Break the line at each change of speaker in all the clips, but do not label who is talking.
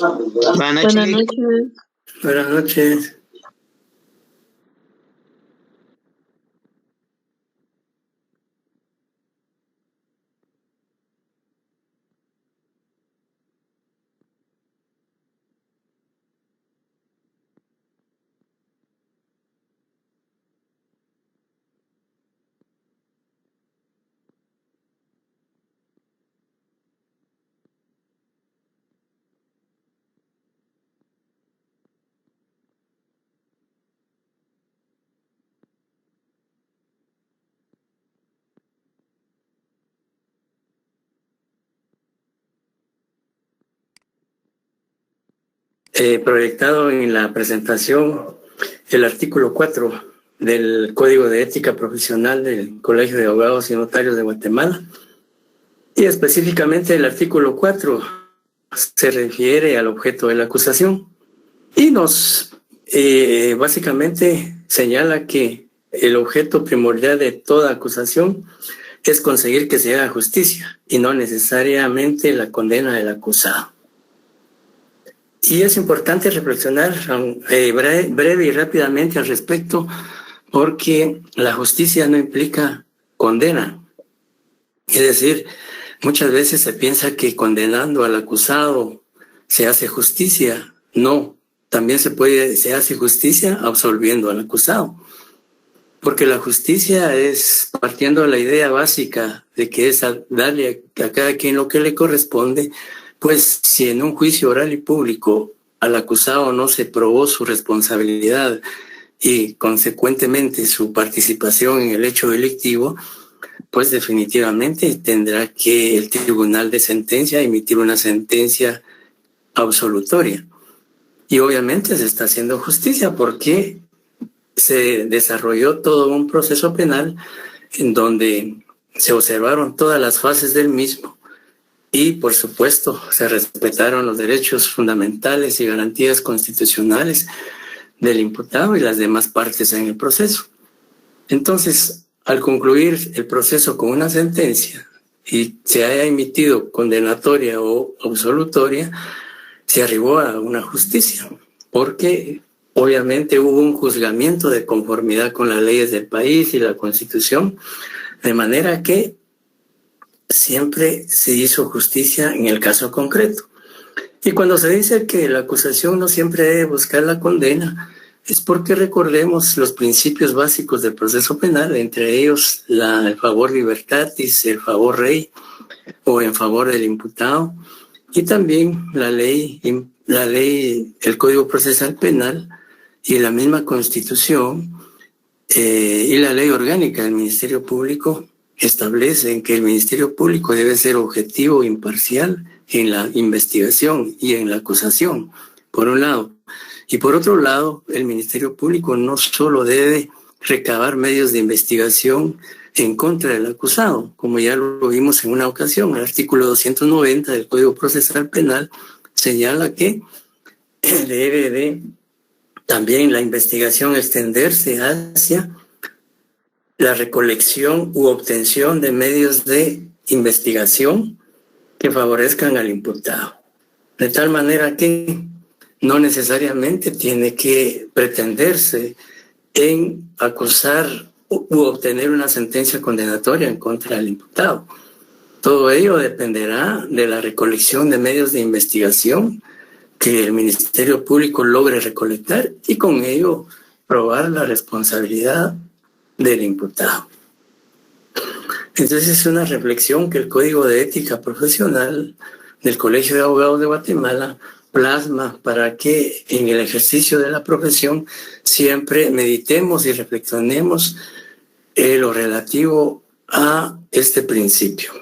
Buenas noches.
Buenas noches. Proyectado en la presentación el artículo 4 del Código de Ética Profesional del Colegio de Abogados y Notarios de Guatemala. Y específicamente el artículo 4 se refiere al objeto de la acusación y nos básicamente señala que el objeto primordial de toda acusación es conseguir que se haga justicia y no necesariamente la condena del acusado. Y es importante reflexionar breve y rápidamente al respecto, porque la justicia no implica condena. Es decir, muchas veces se piensa que condenando al acusado se hace justicia. No, también se hace justicia absolviendo al acusado. Porque la justicia es partiendo de la idea básica de que es darle a cada quien lo que le corresponde. Pues si en un juicio oral y público al acusado no se probó su responsabilidad y consecuentemente su participación en el hecho delictivo, pues definitivamente tendrá que el tribunal de sentencia emitir una sentencia absolutoria. Y obviamente se está haciendo justicia porque se desarrolló todo un proceso penal en donde se observaron todas las fases del mismo. Y, por supuesto, se respetaron los derechos fundamentales y garantías constitucionales del imputado y las demás partes en el proceso. Entonces, al concluir el proceso con una sentencia y se haya emitido condenatoria o absolutoria, se arribó a una justicia, porque obviamente hubo un juzgamiento de conformidad con las leyes del país y la Constitución, de manera que siempre se hizo justicia en el caso concreto. Y cuando se dice que la acusación no siempre debe buscar la condena, es porque recordemos los principios básicos del proceso penal, entre ellos el favor libertatis, el favor rei o en favor del imputado, y también la ley, el Código Procesal Penal y la misma Constitución y la ley orgánica del Ministerio Público establecen que el Ministerio Público debe ser objetivo e imparcial en la investigación y en la acusación, por un lado. Y por otro lado, el Ministerio Público no solo debe recabar medios de investigación en contra del acusado, como ya lo vimos en una ocasión. El artículo 290 del Código Procesal Penal señala que debe de también la investigación extenderse hacia la recolección u obtención de medios de investigación que favorezcan al imputado. De tal manera que no necesariamente tiene que pretenderse en acusar u obtener una sentencia condenatoria en contra del imputado. Todo ello dependerá de la recolección de medios de investigación que el Ministerio Público logre recolectar y con ello probar la responsabilidad del imputado. Entonces es una reflexión que el Código de Ética Profesional del Colegio de Abogados de Guatemala plasma para que en el ejercicio de la profesión siempre meditemos y reflexionemos lo relativo a este principio.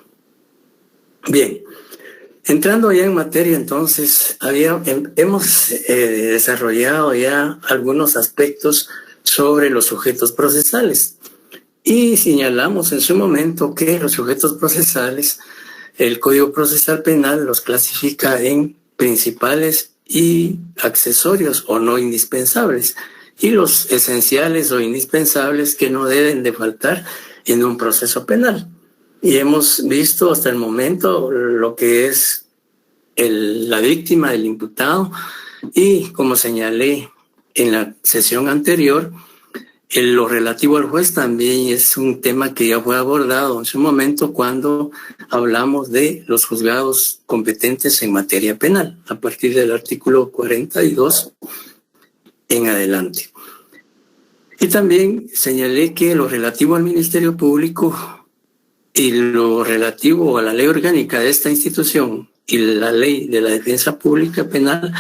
Bien, entrando ya en materia, entonces, hemos desarrollado ya algunos aspectos sobre los sujetos procesales y señalamos en su momento que los sujetos procesales, el Código Procesal Penal los clasifica en principales y accesorios o no indispensables, y los esenciales o indispensables que no deben de faltar en un proceso penal. Y hemos visto hasta el momento lo que es la víctima, el imputado, y como señalé en la sesión anterior, lo relativo al juez también es un tema que ya fue abordado en su momento cuando hablamos de los juzgados competentes en materia penal, a partir del artículo 42 en adelante. Y también señalé que lo relativo al Ministerio Público y lo relativo a la ley orgánica de esta institución y la ley de la defensa pública penal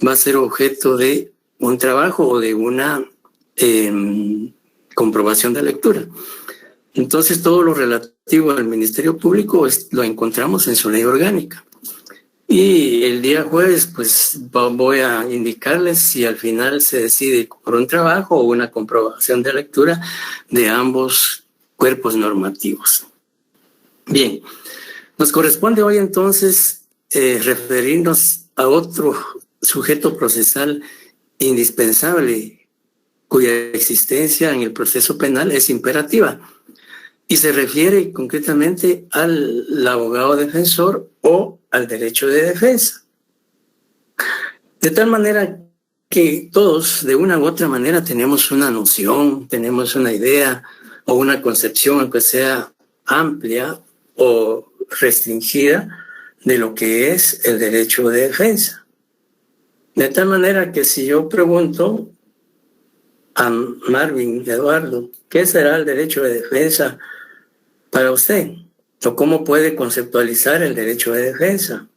va a ser objeto de un trabajo o de una comprobación de lectura. Entonces, todo lo relativo al Ministerio Público lo encontramos en su ley orgánica. Y el día jueves, pues voy a indicarles si al final se decide por un trabajo o una comprobación de lectura de ambos cuerpos normativos. Bien, nos corresponde hoy entonces referirnos a otro sujeto procesal indispensable cuya existencia en el proceso penal es imperativa y se refiere concretamente al abogado defensor o al derecho de defensa. De tal manera que todos, de una u otra manera, tenemos una noción, tenemos una idea o una concepción, aunque sea amplia o restringida, de lo que es el derecho de defensa. De tal manera que si yo pregunto a Marvin Eduardo, ¿qué será el derecho de defensa para usted? ¿O cómo puede conceptualizar el derecho de defensa?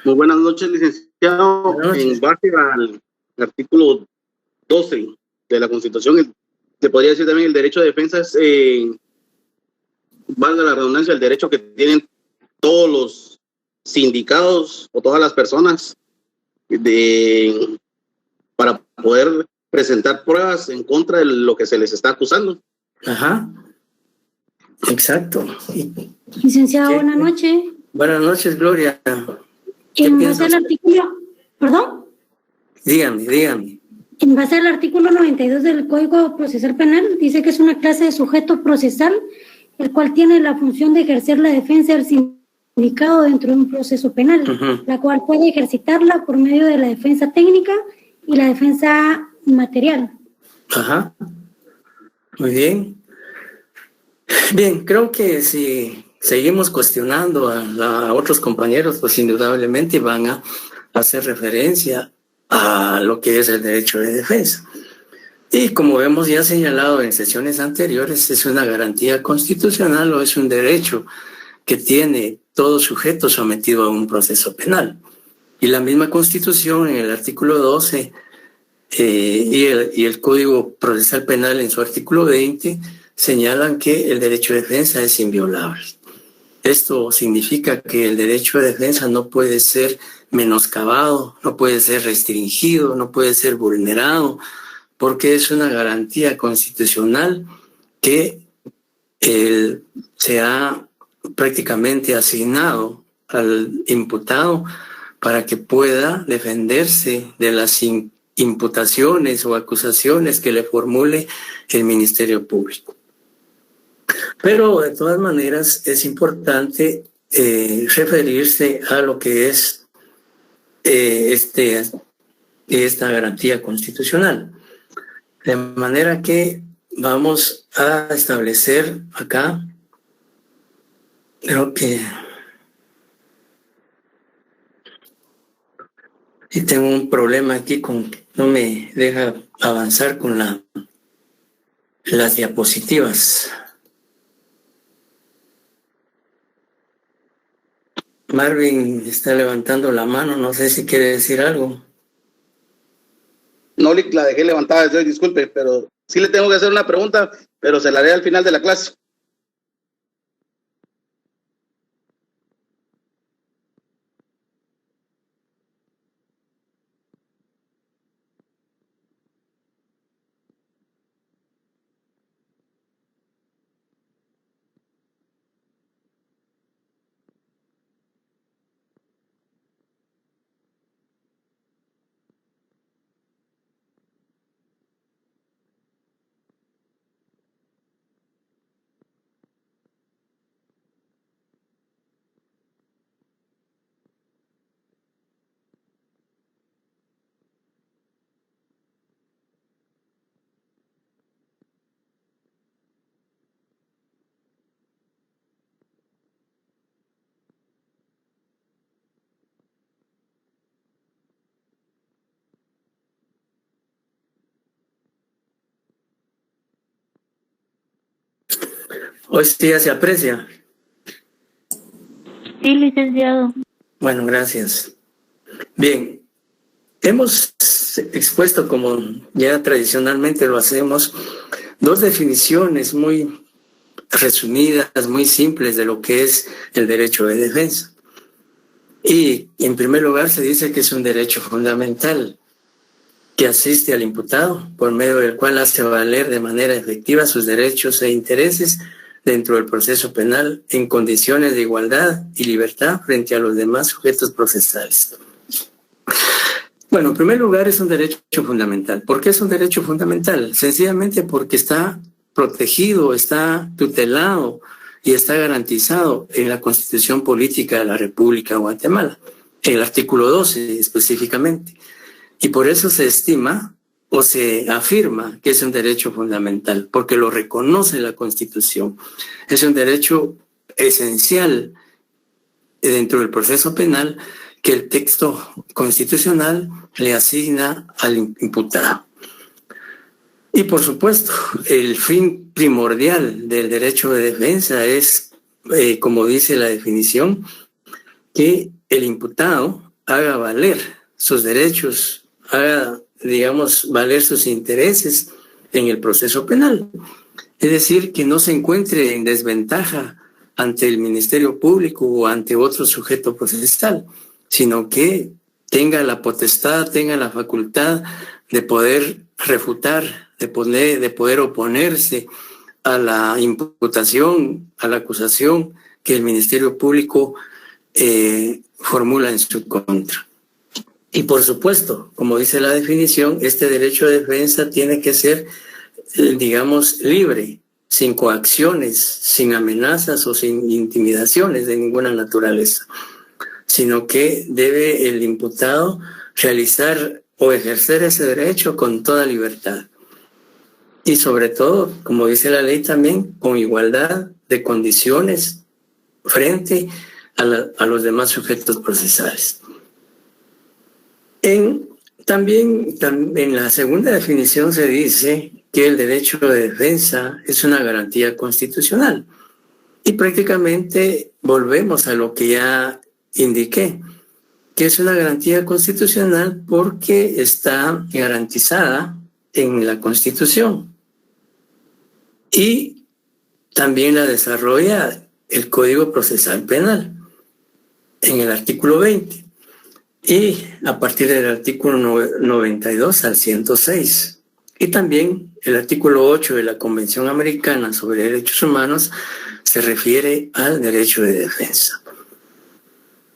Muy buenas noches, licenciado.
Buenas noches.
En base al artículo 12 de la Constitución, se podría decir también el derecho de defensa es, valga la redundancia, el derecho que tienen todos los sindicados o todas las personas para poder presentar pruebas en contra de lo que se les está acusando.
Ajá, exacto.
Licenciado, buenas noches.
Buenas noches, Gloria.
En base al artículo, perdón.
Dígame.
En base al artículo 92 del Código Procesal Penal, dice que es una clase de sujeto procesal, el cual tiene la función de ejercer la defensa del sindicado dentro de un proceso penal, la cual puede ejercitarla por medio de la defensa técnica y la defensa material.
Ajá, muy bien. Bien, creo que si seguimos cuestionando a otros compañeros, pues indudablemente van a hacer referencia a lo que es el derecho de defensa. Y como hemos ya señalado en sesiones anteriores, es una garantía constitucional o es un derecho que tiene todo sujeto sometido a un proceso penal. Y la misma Constitución en el artículo 12 y el Código Procesal Penal en su artículo 20 señalan que el derecho de defensa es inviolable. Esto significa que el derecho de defensa no puede ser menoscabado, no puede ser restringido, no puede ser vulnerado, porque es una garantía constitucional que se ha prácticamente asignado al imputado para que pueda defenderse de las imputaciones o acusaciones que le formule el Ministerio Público. Pero de todas maneras es importante referirse a lo que es esta garantía constitucional. De manera que vamos a establecer acá, creo que y tengo un problema aquí no me deja avanzar con las diapositivas. Marvin está levantando la mano, no sé si quiere decir algo.
No la dejé levantada, disculpe, pero sí le tengo que hacer una pregunta, pero se la haré al final de la clase.
Hoy sí ya se aprecia.
Sí, licenciado.
Bueno, gracias. Bien, hemos expuesto, como ya tradicionalmente lo hacemos, dos definiciones muy resumidas, muy simples de lo que es el derecho de defensa. Y en primer lugar se dice que es un derecho fundamental que asiste al imputado, por medio del cual hace valer de manera efectiva sus derechos e intereses dentro del proceso penal en condiciones de igualdad y libertad frente a los demás sujetos procesales. Bueno, en primer lugar es un derecho fundamental. ¿Por qué es un derecho fundamental? Sencillamente porque está protegido, está tutelado y está garantizado en la Constitución Política de la República de Guatemala, en el artículo 12 específicamente. Y por eso se estima o se afirma que es un derecho fundamental, porque lo reconoce la Constitución. Es un derecho esencial dentro del proceso penal que el texto constitucional le asigna al imputado. Y por supuesto, el fin primordial del derecho de defensa es, como dice la definición, que el imputado haga valer sus derechos, haga, digamos, valer sus intereses en el proceso penal. Es decir, que no se encuentre en desventaja ante el Ministerio Público o ante otro sujeto procesal, sino que tenga la potestad, tenga la facultad de poder refutar, de poder oponerse a la imputación, a la acusación que el Ministerio Público formula en su contra. Y por supuesto, como dice la definición, este derecho de defensa tiene que ser, digamos, libre, sin coacciones, sin amenazas o sin intimidaciones de ninguna naturaleza, sino que debe el imputado realizar o ejercer ese derecho con toda libertad. Y sobre todo, como dice la ley también, con igualdad de condiciones frente a los demás sujetos procesales. También en la segunda definición se dice que el derecho de defensa es una garantía constitucional. Y prácticamente volvemos a lo que ya indiqué, que es una garantía constitucional porque está garantizada en la Constitución. Y también la desarrolla el Código Procesal Penal en el artículo 20 y a partir del artículo 92 al 106. Y también el artículo 8 de la Convención Americana sobre Derechos Humanos se refiere al derecho de defensa.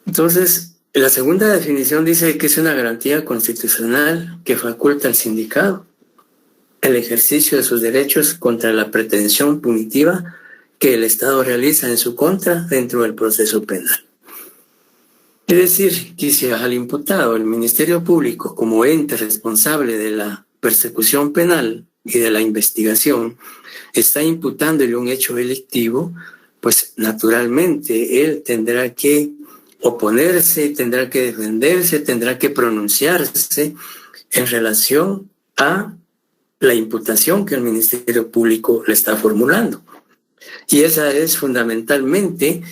Entonces, la segunda definición dice que es una garantía constitucional que faculta al sindicado el ejercicio de sus derechos contra la pretensión punitiva que el Estado realiza en su contra dentro del proceso penal. Es decir, que si al imputado el Ministerio Público, como ente responsable de la persecución penal y de la investigación, está imputándole un hecho delictivo, pues naturalmente él tendrá que oponerse, tendrá que defenderse, tendrá que pronunciarse en relación a la imputación que el Ministerio Público le está formulando. Y esa es fundamentalmente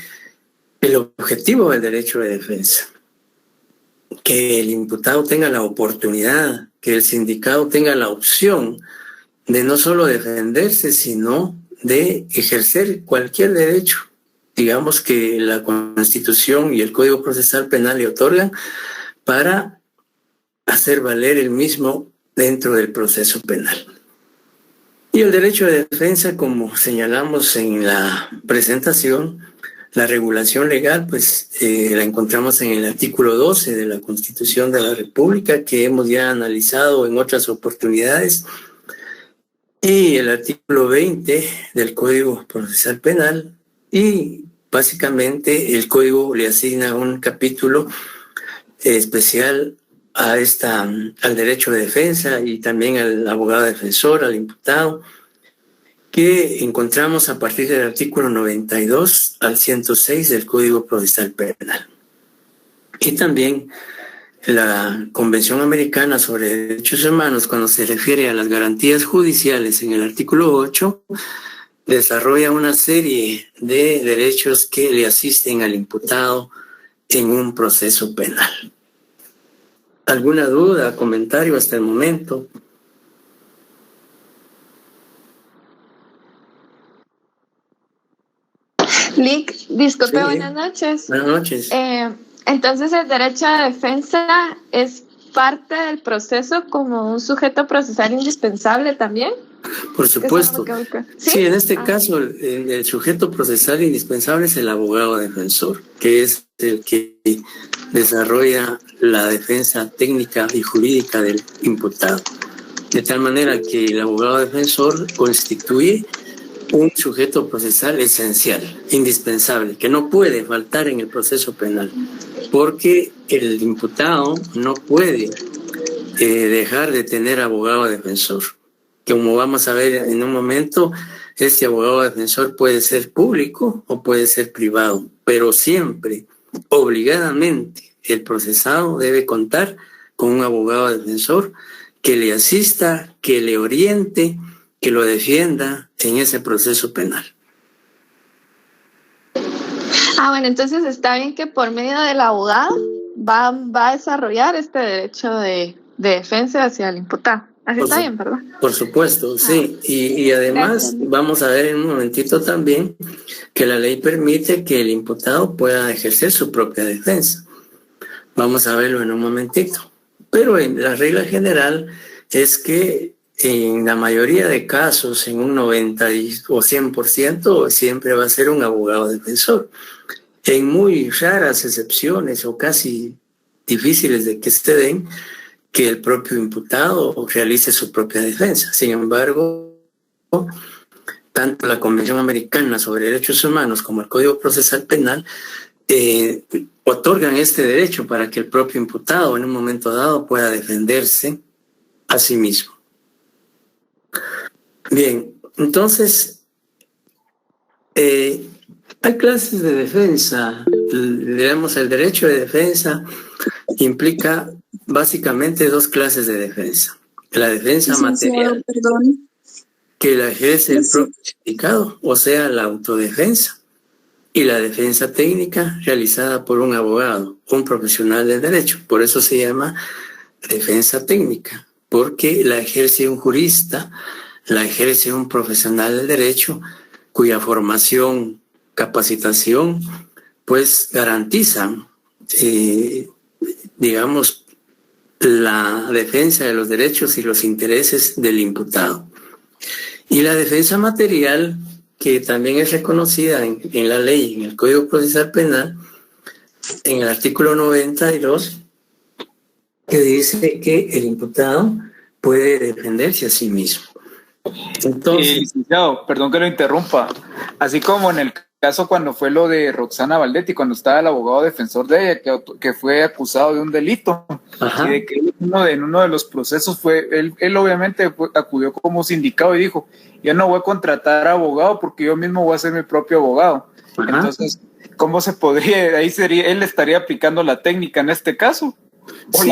el objetivo del derecho de defensa. Que el imputado tenga la oportunidad, que el sindicado tenga la opción de no solo defenderse, sino de ejercer cualquier derecho, digamos, que la Constitución y el Código Procesal Penal le otorgan para hacer valer el mismo dentro del proceso penal. Y el derecho de defensa, como señalamos en la presentación, la regulación legal, pues la encontramos en el artículo 12 de la Constitución de la República, que hemos ya analizado en otras oportunidades, y el artículo 20 del Código Procesal Penal, y básicamente el Código le asigna un capítulo especial al derecho de defensa y también al abogado defensor, al imputado, que encontramos a partir del artículo 92 al 106 del Código Procesal Penal. Y también la Convención Americana sobre Derechos Humanos, cuando se refiere a las garantías judiciales en el artículo 8, desarrolla una serie de derechos que le asisten al imputado en un proceso penal. ¿Alguna duda, comentario hasta el momento?
Lick, disculpe,
Sí.
buenas noches.
Buenas noches.
Entonces, el derecho de defensa es parte del proceso como un sujeto procesal indispensable también.
Por supuesto.
¿Sí?
Sí, en este caso el sujeto procesal indispensable es el abogado defensor, que es el que desarrolla la defensa técnica y jurídica del imputado. De tal manera que el abogado defensor constituye un sujeto procesal esencial, indispensable, que no puede faltar en el proceso penal, porque el imputado no puede dejar de tener abogado defensor. Como vamos a ver en un momento, este abogado defensor puede ser público o puede ser privado, pero siempre, obligadamente, el procesado debe contar con un abogado defensor que le asista, que le oriente, que lo defienda en ese proceso penal.
Bueno, entonces está bien que por medio del abogado va a desarrollar este derecho de defensa hacia el imputado. Así está bien, ¿verdad?
Por supuesto, sí. Y además vamos a ver en un momentito también que la ley permite que el imputado pueda ejercer su propia defensa. Vamos a verlo en un momentito. Pero la regla general es que en la mayoría de casos, en un 90 o 100%, siempre va a ser un abogado defensor. En muy raras excepciones o casi difíciles de que se den, que el propio imputado realice su propia defensa. Sin embargo, tanto la Convención Americana sobre Derechos Humanos como el Código Procesal Penal otorgan este derecho para que el propio imputado en un momento dado pueda defenderse a sí mismo. Bien, entonces, hay clases de defensa. Digamos, el derecho de defensa implica básicamente dos clases de defensa. La defensa material, que la ejerce el propio indicado, o sea, la autodefensa, y la defensa técnica realizada por un abogado, un profesional del derecho. Por eso se llama defensa técnica, porque la ejerce un jurista, la ejerce un profesional del derecho, cuya formación, capacitación, pues garantizan, digamos, la defensa de los derechos y los intereses del imputado. Y la defensa material, que también es reconocida en la ley, en el Código Procesal Penal, en el artículo 92, que dice que el imputado puede defenderse a sí mismo. Entonces,
licenciado, perdón que lo interrumpa. Así como en el caso cuando fue lo de Roxana Valdetti, cuando estaba el abogado defensor de ella, que fue acusado de un delito, y de que en uno de los procesos él obviamente acudió como sindicado y dijo, yo no voy a contratar abogado porque yo mismo voy a ser mi propio abogado. Entonces, ¿cómo se podría? Ahí él estaría aplicando la técnica en este caso.
Sí,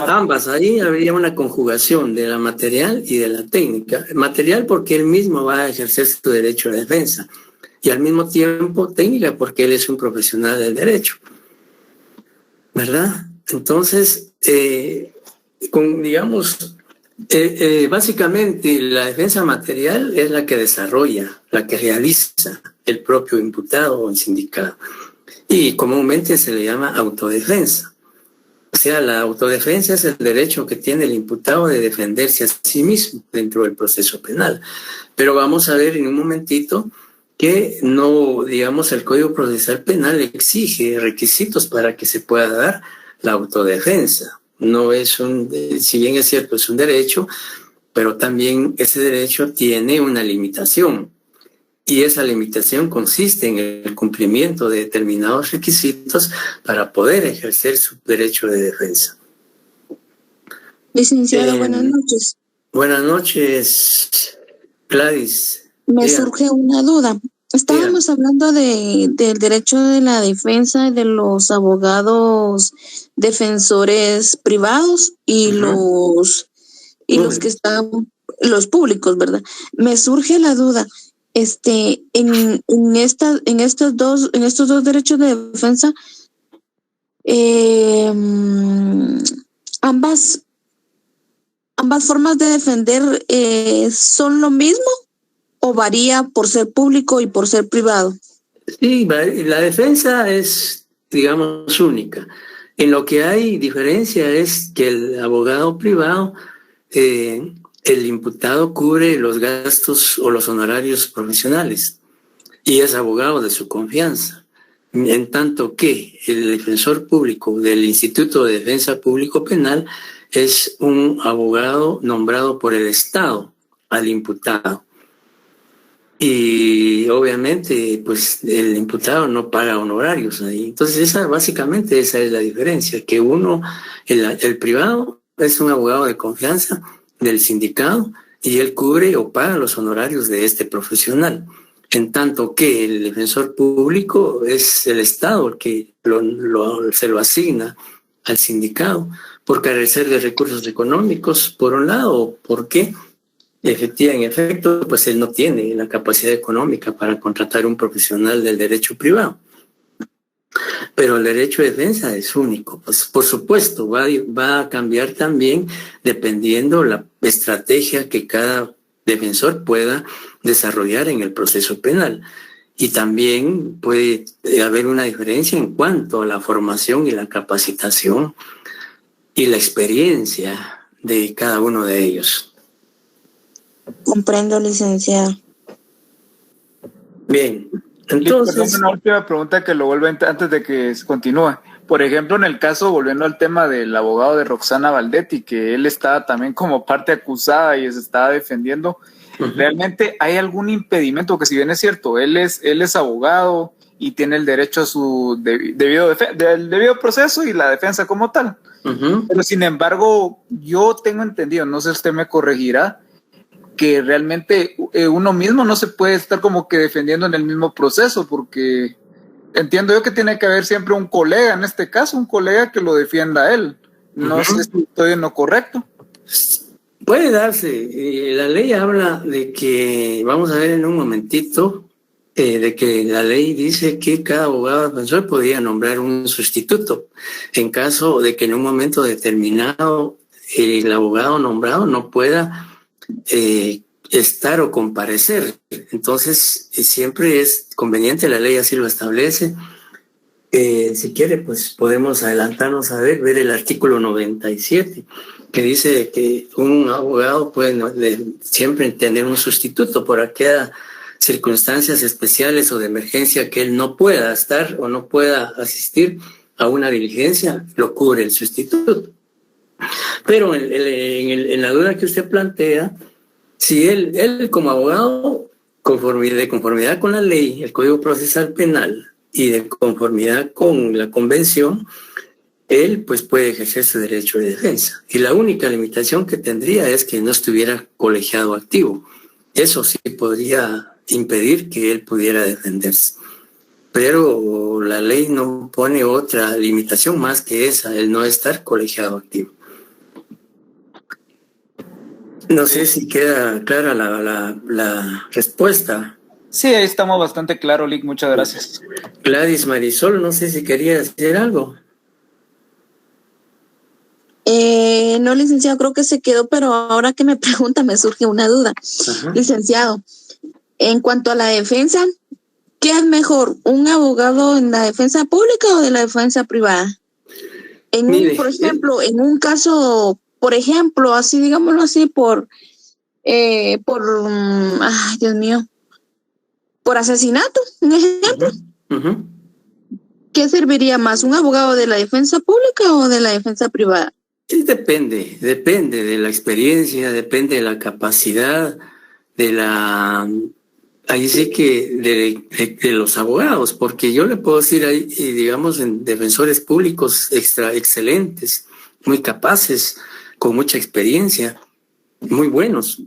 ambas. Ahí habría una conjugación de la material y de la técnica. Material porque él mismo va a ejercer su derecho de defensa, y al mismo tiempo técnica porque él es un profesional del derecho, ¿verdad? Entonces, básicamente la defensa material es la que desarrolla, la que realiza el propio imputado o el sindicado, y comúnmente se le llama autodefensa. O sea, la autodefensa es el derecho que tiene el imputado de defenderse a sí mismo dentro del proceso penal. Pero vamos a ver en un momentito que no, digamos, el Código Procesal Penal exige requisitos para que se pueda dar la autodefensa. No es si bien es cierto, es un derecho, pero también ese derecho tiene una limitación. Y esa limitación consiste en el cumplimiento de determinados requisitos para poder ejercer su derecho de defensa.
Licenciado, buenas noches.
Buenas noches, Gladys.
Me surge una duda. Estábamos hablando del derecho de la defensa y de los abogados defensores privados y los que están, los públicos, ¿verdad? Me surge la duda. en estos dos derechos de defensa, ambas formas de defender son lo mismo o varía por ser público y por ser privado.
Sí, la defensa es, digamos, única. En lo que hay diferencia es que el abogado privado, el imputado cubre los gastos o los honorarios profesionales y es abogado de su confianza. En tanto que el defensor público del Instituto de Defensa Público Penal es un abogado nombrado por el Estado al imputado. Y obviamente, pues el imputado no paga honorarios ahí. Entonces, básicamente esa es la diferencia, que el privado es un abogado de confianza del sindicato y él cubre o paga los honorarios de este profesional. En tanto que el defensor público es el Estado el que se lo asigna al sindicato por carecer de recursos económicos, por un lado, porque en efecto, pues él no tiene la capacidad económica para contratar un profesional del derecho privado. Pero el derecho de defensa es único. Pues, por supuesto, va a cambiar también dependiendo la estrategia que cada defensor pueda desarrollar en el proceso penal. Y también puede haber una diferencia en cuanto a la formación y la capacitación y la experiencia de cada uno de ellos.
Comprendo, licenciado.
Bien, entonces...
Perdón, una última pregunta que lo vuelvo antes de que continúe. Por ejemplo, en el caso, volviendo al tema del abogado de Roxana Valdetti, que él estaba también como parte acusada y se estaba defendiendo, ¿realmente hay algún impedimento? Que si bien es cierto, él es abogado y tiene el derecho a su debido proceso y la defensa como tal. Pero sin embargo, yo tengo entendido, no sé si usted me corregirá, que realmente uno mismo no se puede estar como que defendiendo en el mismo proceso, porque entiendo yo que tiene que haber siempre un colega, en este caso, un colega que lo defienda a él. No sé si estoy en lo correcto.
Puede darse. La ley habla de que, vamos a ver en un momentito, de que la ley dice que cada abogado defensor podía nombrar un sustituto en caso de que en un momento determinado el abogado nombrado no pueda estar o comparecer. Entonces, siempre es conveniente, la ley así lo establece. Si quiere, pues podemos adelantarnos a ver el artículo 97, que dice que un abogado puede siempre tener un sustituto por aquellas circunstancias especiales o de emergencia que él no pueda estar o no pueda asistir a una diligencia, lo cubre el sustituto. Pero en la duda que usted plantea, si él como abogado, de conformidad con la ley, el Código Procesal Penal y de conformidad con la Convención, él pues puede ejercer su derecho de defensa. Y la única limitación que tendría es que no estuviera colegiado activo. Eso sí podría impedir que él pudiera defenderse. Pero la ley no pone otra limitación más que esa, el no estar colegiado activo. No sé si queda clara la respuesta.
Sí, ahí estamos bastante claro, Lick, muchas gracias.
Gladys Marisol, no sé si quería decir algo.
No, licenciado, creo que se quedó, pero ahora que me pregunta me surge una duda. Ajá. Licenciado, en cuanto a la defensa, ¿qué es mejor, un abogado en la defensa pública o de la defensa privada? Por ejemplo, en un caso, por ejemplo, así digámoslo así, ay, Dios mío, por asesinato, un ejemplo. ¿Qué serviría más, un abogado de la defensa pública o de la defensa privada?
Sí, depende de la experiencia, depende de la capacidad, ahí sí que de los abogados, porque yo le puedo decir ahí, digamos, en defensores públicos excelentes, muy capaces, con mucha experiencia, muy buenos.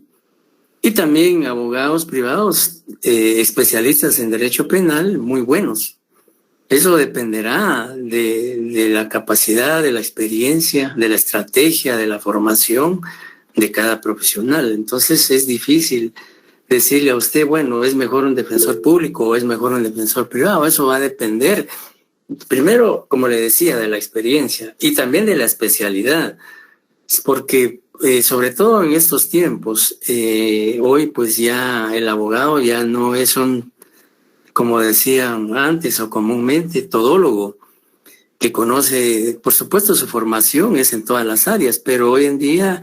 Y también abogados privados, especialistas en derecho penal, muy buenos. Eso dependerá de la capacidad, de la experiencia, de la estrategia, de la formación de cada profesional. Entonces es difícil decirle a usted, bueno, es mejor un defensor público o es mejor un defensor privado. Eso va a depender, primero, como le decía, de la experiencia y también de la especialidad, porque sobre todo en estos tiempos, hoy pues ya el abogado ya no es un, como decían antes o comúnmente, todólogo, que conoce, por supuesto, su formación es en todas las áreas, pero hoy en día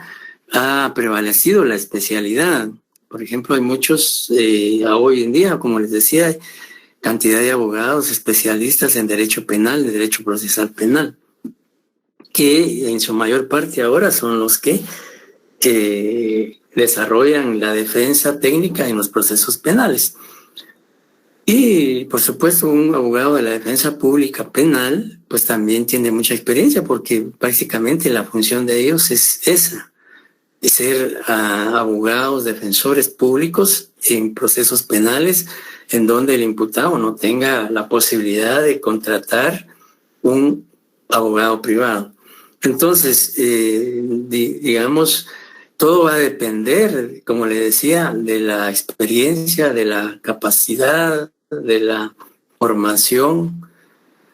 ha prevalecido la especialidad. Por ejemplo, hay muchos, hoy en día, como les decía, hay cantidad de abogados especialistas en derecho penal, de derecho procesal penal, que en su mayor parte ahora son los que desarrollan la defensa técnica en los procesos penales. Y, por supuesto, un abogado de la defensa pública penal, pues también tiene mucha experiencia, porque prácticamente la función de ellos es esa, es ser abogados, defensores públicos en procesos penales en donde el imputado no tenga la posibilidad de contratar un abogado privado. Entonces, digamos, todo va a depender, como le decía, de la experiencia, de la capacidad, de la formación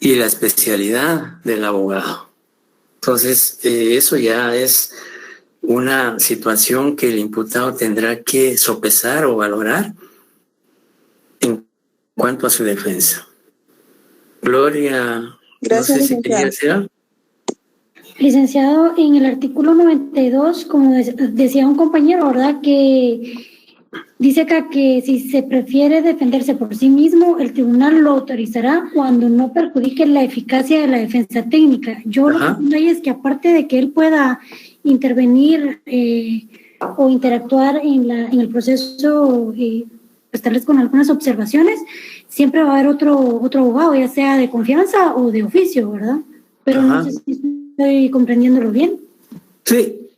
y la especialidad del abogado. Entonces, eso ya es una situación que el imputado tendrá que sopesar o valorar en cuanto a su defensa. Gloria,
gracias,
no sé si quería decir algo.
Licenciado, en el artículo 92, como decía un compañero, ¿verdad? Que dice acá que si se prefiere defenderse por sí mismo, el tribunal lo autorizará cuando no perjudique la eficacia de la defensa técnica. Yo lo que entiendo ahí es que aparte de que él pueda intervenir o interactuar en el proceso, pues tal vez con algunas observaciones, siempre va a haber otro abogado, ya sea de confianza o de oficio, ¿verdad? Pero no sé si estoy comprendiéndolo bien.
Sí,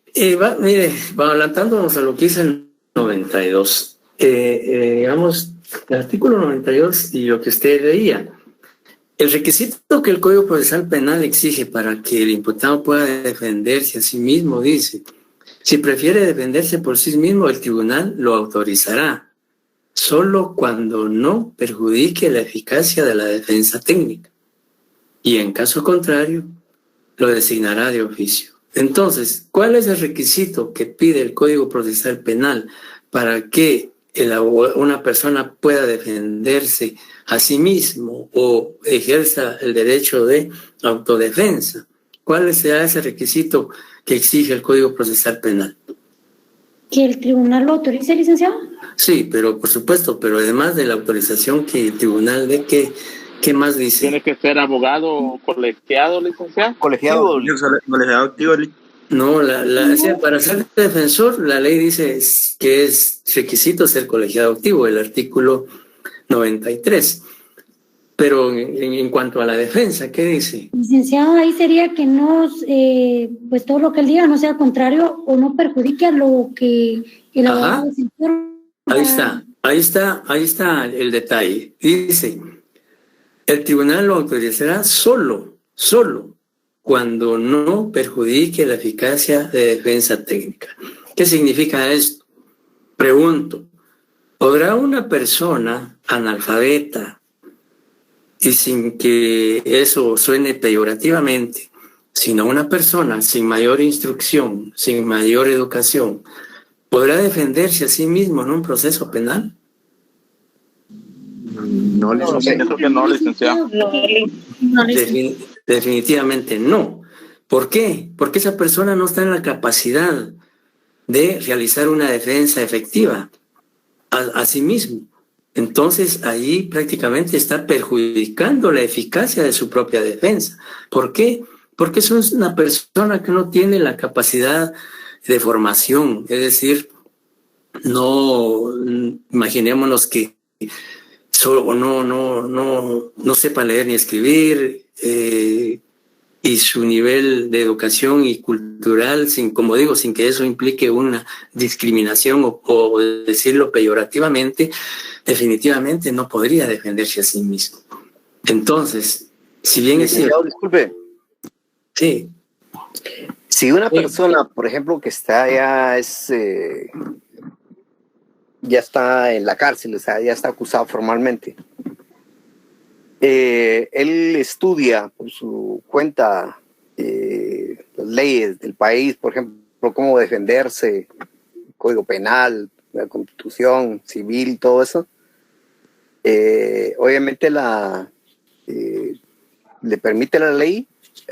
mire, adelantándonos a lo que dice el 92, digamos, el artículo 92 y lo que usted leía, el requisito que el Código Procesal Penal exige para que el imputado pueda defenderse a sí mismo, dice, si prefiere defenderse por sí mismo, el tribunal lo autorizará, solo cuando no perjudique la eficacia de la defensa técnica, y en caso contrario, lo designará de oficio. Entonces, ¿cuál es el requisito que pide el Código Procesal Penal para que una persona pueda defenderse a sí mismo o ejerza el derecho de autodefensa? ¿Cuál será ese requisito que exige el Código Procesal Penal?
¿Que el tribunal lo autorice, licenciado?
Sí, pero por supuesto, pero además de la autorización que el tribunal dé, ¿qué más dice?
¿Tiene que ser abogado colegiado, licenciado?
Colegiado activo.
No, para ser defensor, la ley dice que es requisito ser colegiado activo, el artículo 93. Pero en cuanto a la defensa, ¿qué dice?
Licenciado, ahí sería que no, pues todo lo que él diga no sea contrario o no perjudique a lo que el abogado defensor.
Ahí está el detalle. Dice, el tribunal lo autorizará solo cuando no perjudique la eficacia de defensa técnica. ¿Qué significa esto? Pregunto, ¿podrá una persona analfabeta, y sin que eso suene peyorativamente, sino una persona sin mayor instrucción, sin mayor educación, podrá defenderse a sí mismo en un proceso penal?
No, licenciado.
Definitivamente no. ¿Por qué? Porque esa persona no está en la capacidad de realizar una defensa efectiva a sí mismo. Entonces, ahí prácticamente está perjudicando la eficacia de su propia defensa. ¿Por qué? Porque es una persona que no tiene la capacidad de formación. Es decir, no imaginémonos que solo no sepa leer ni escribir, y su nivel de educación y cultural, sin que eso implique una discriminación o decirlo peyorativamente, definitivamente no podría defenderse a sí mismo. Entonces, si bien es cierto...
Disculpe.
Sí.
Si una persona, por ejemplo, que está ya
ya está en la cárcel, o sea, ya está acusado formalmente. Él estudia por su cuenta las leyes del país, por ejemplo, cómo defenderse, el Código Penal, la Constitución Civil, todo eso. Obviamente le permite la ley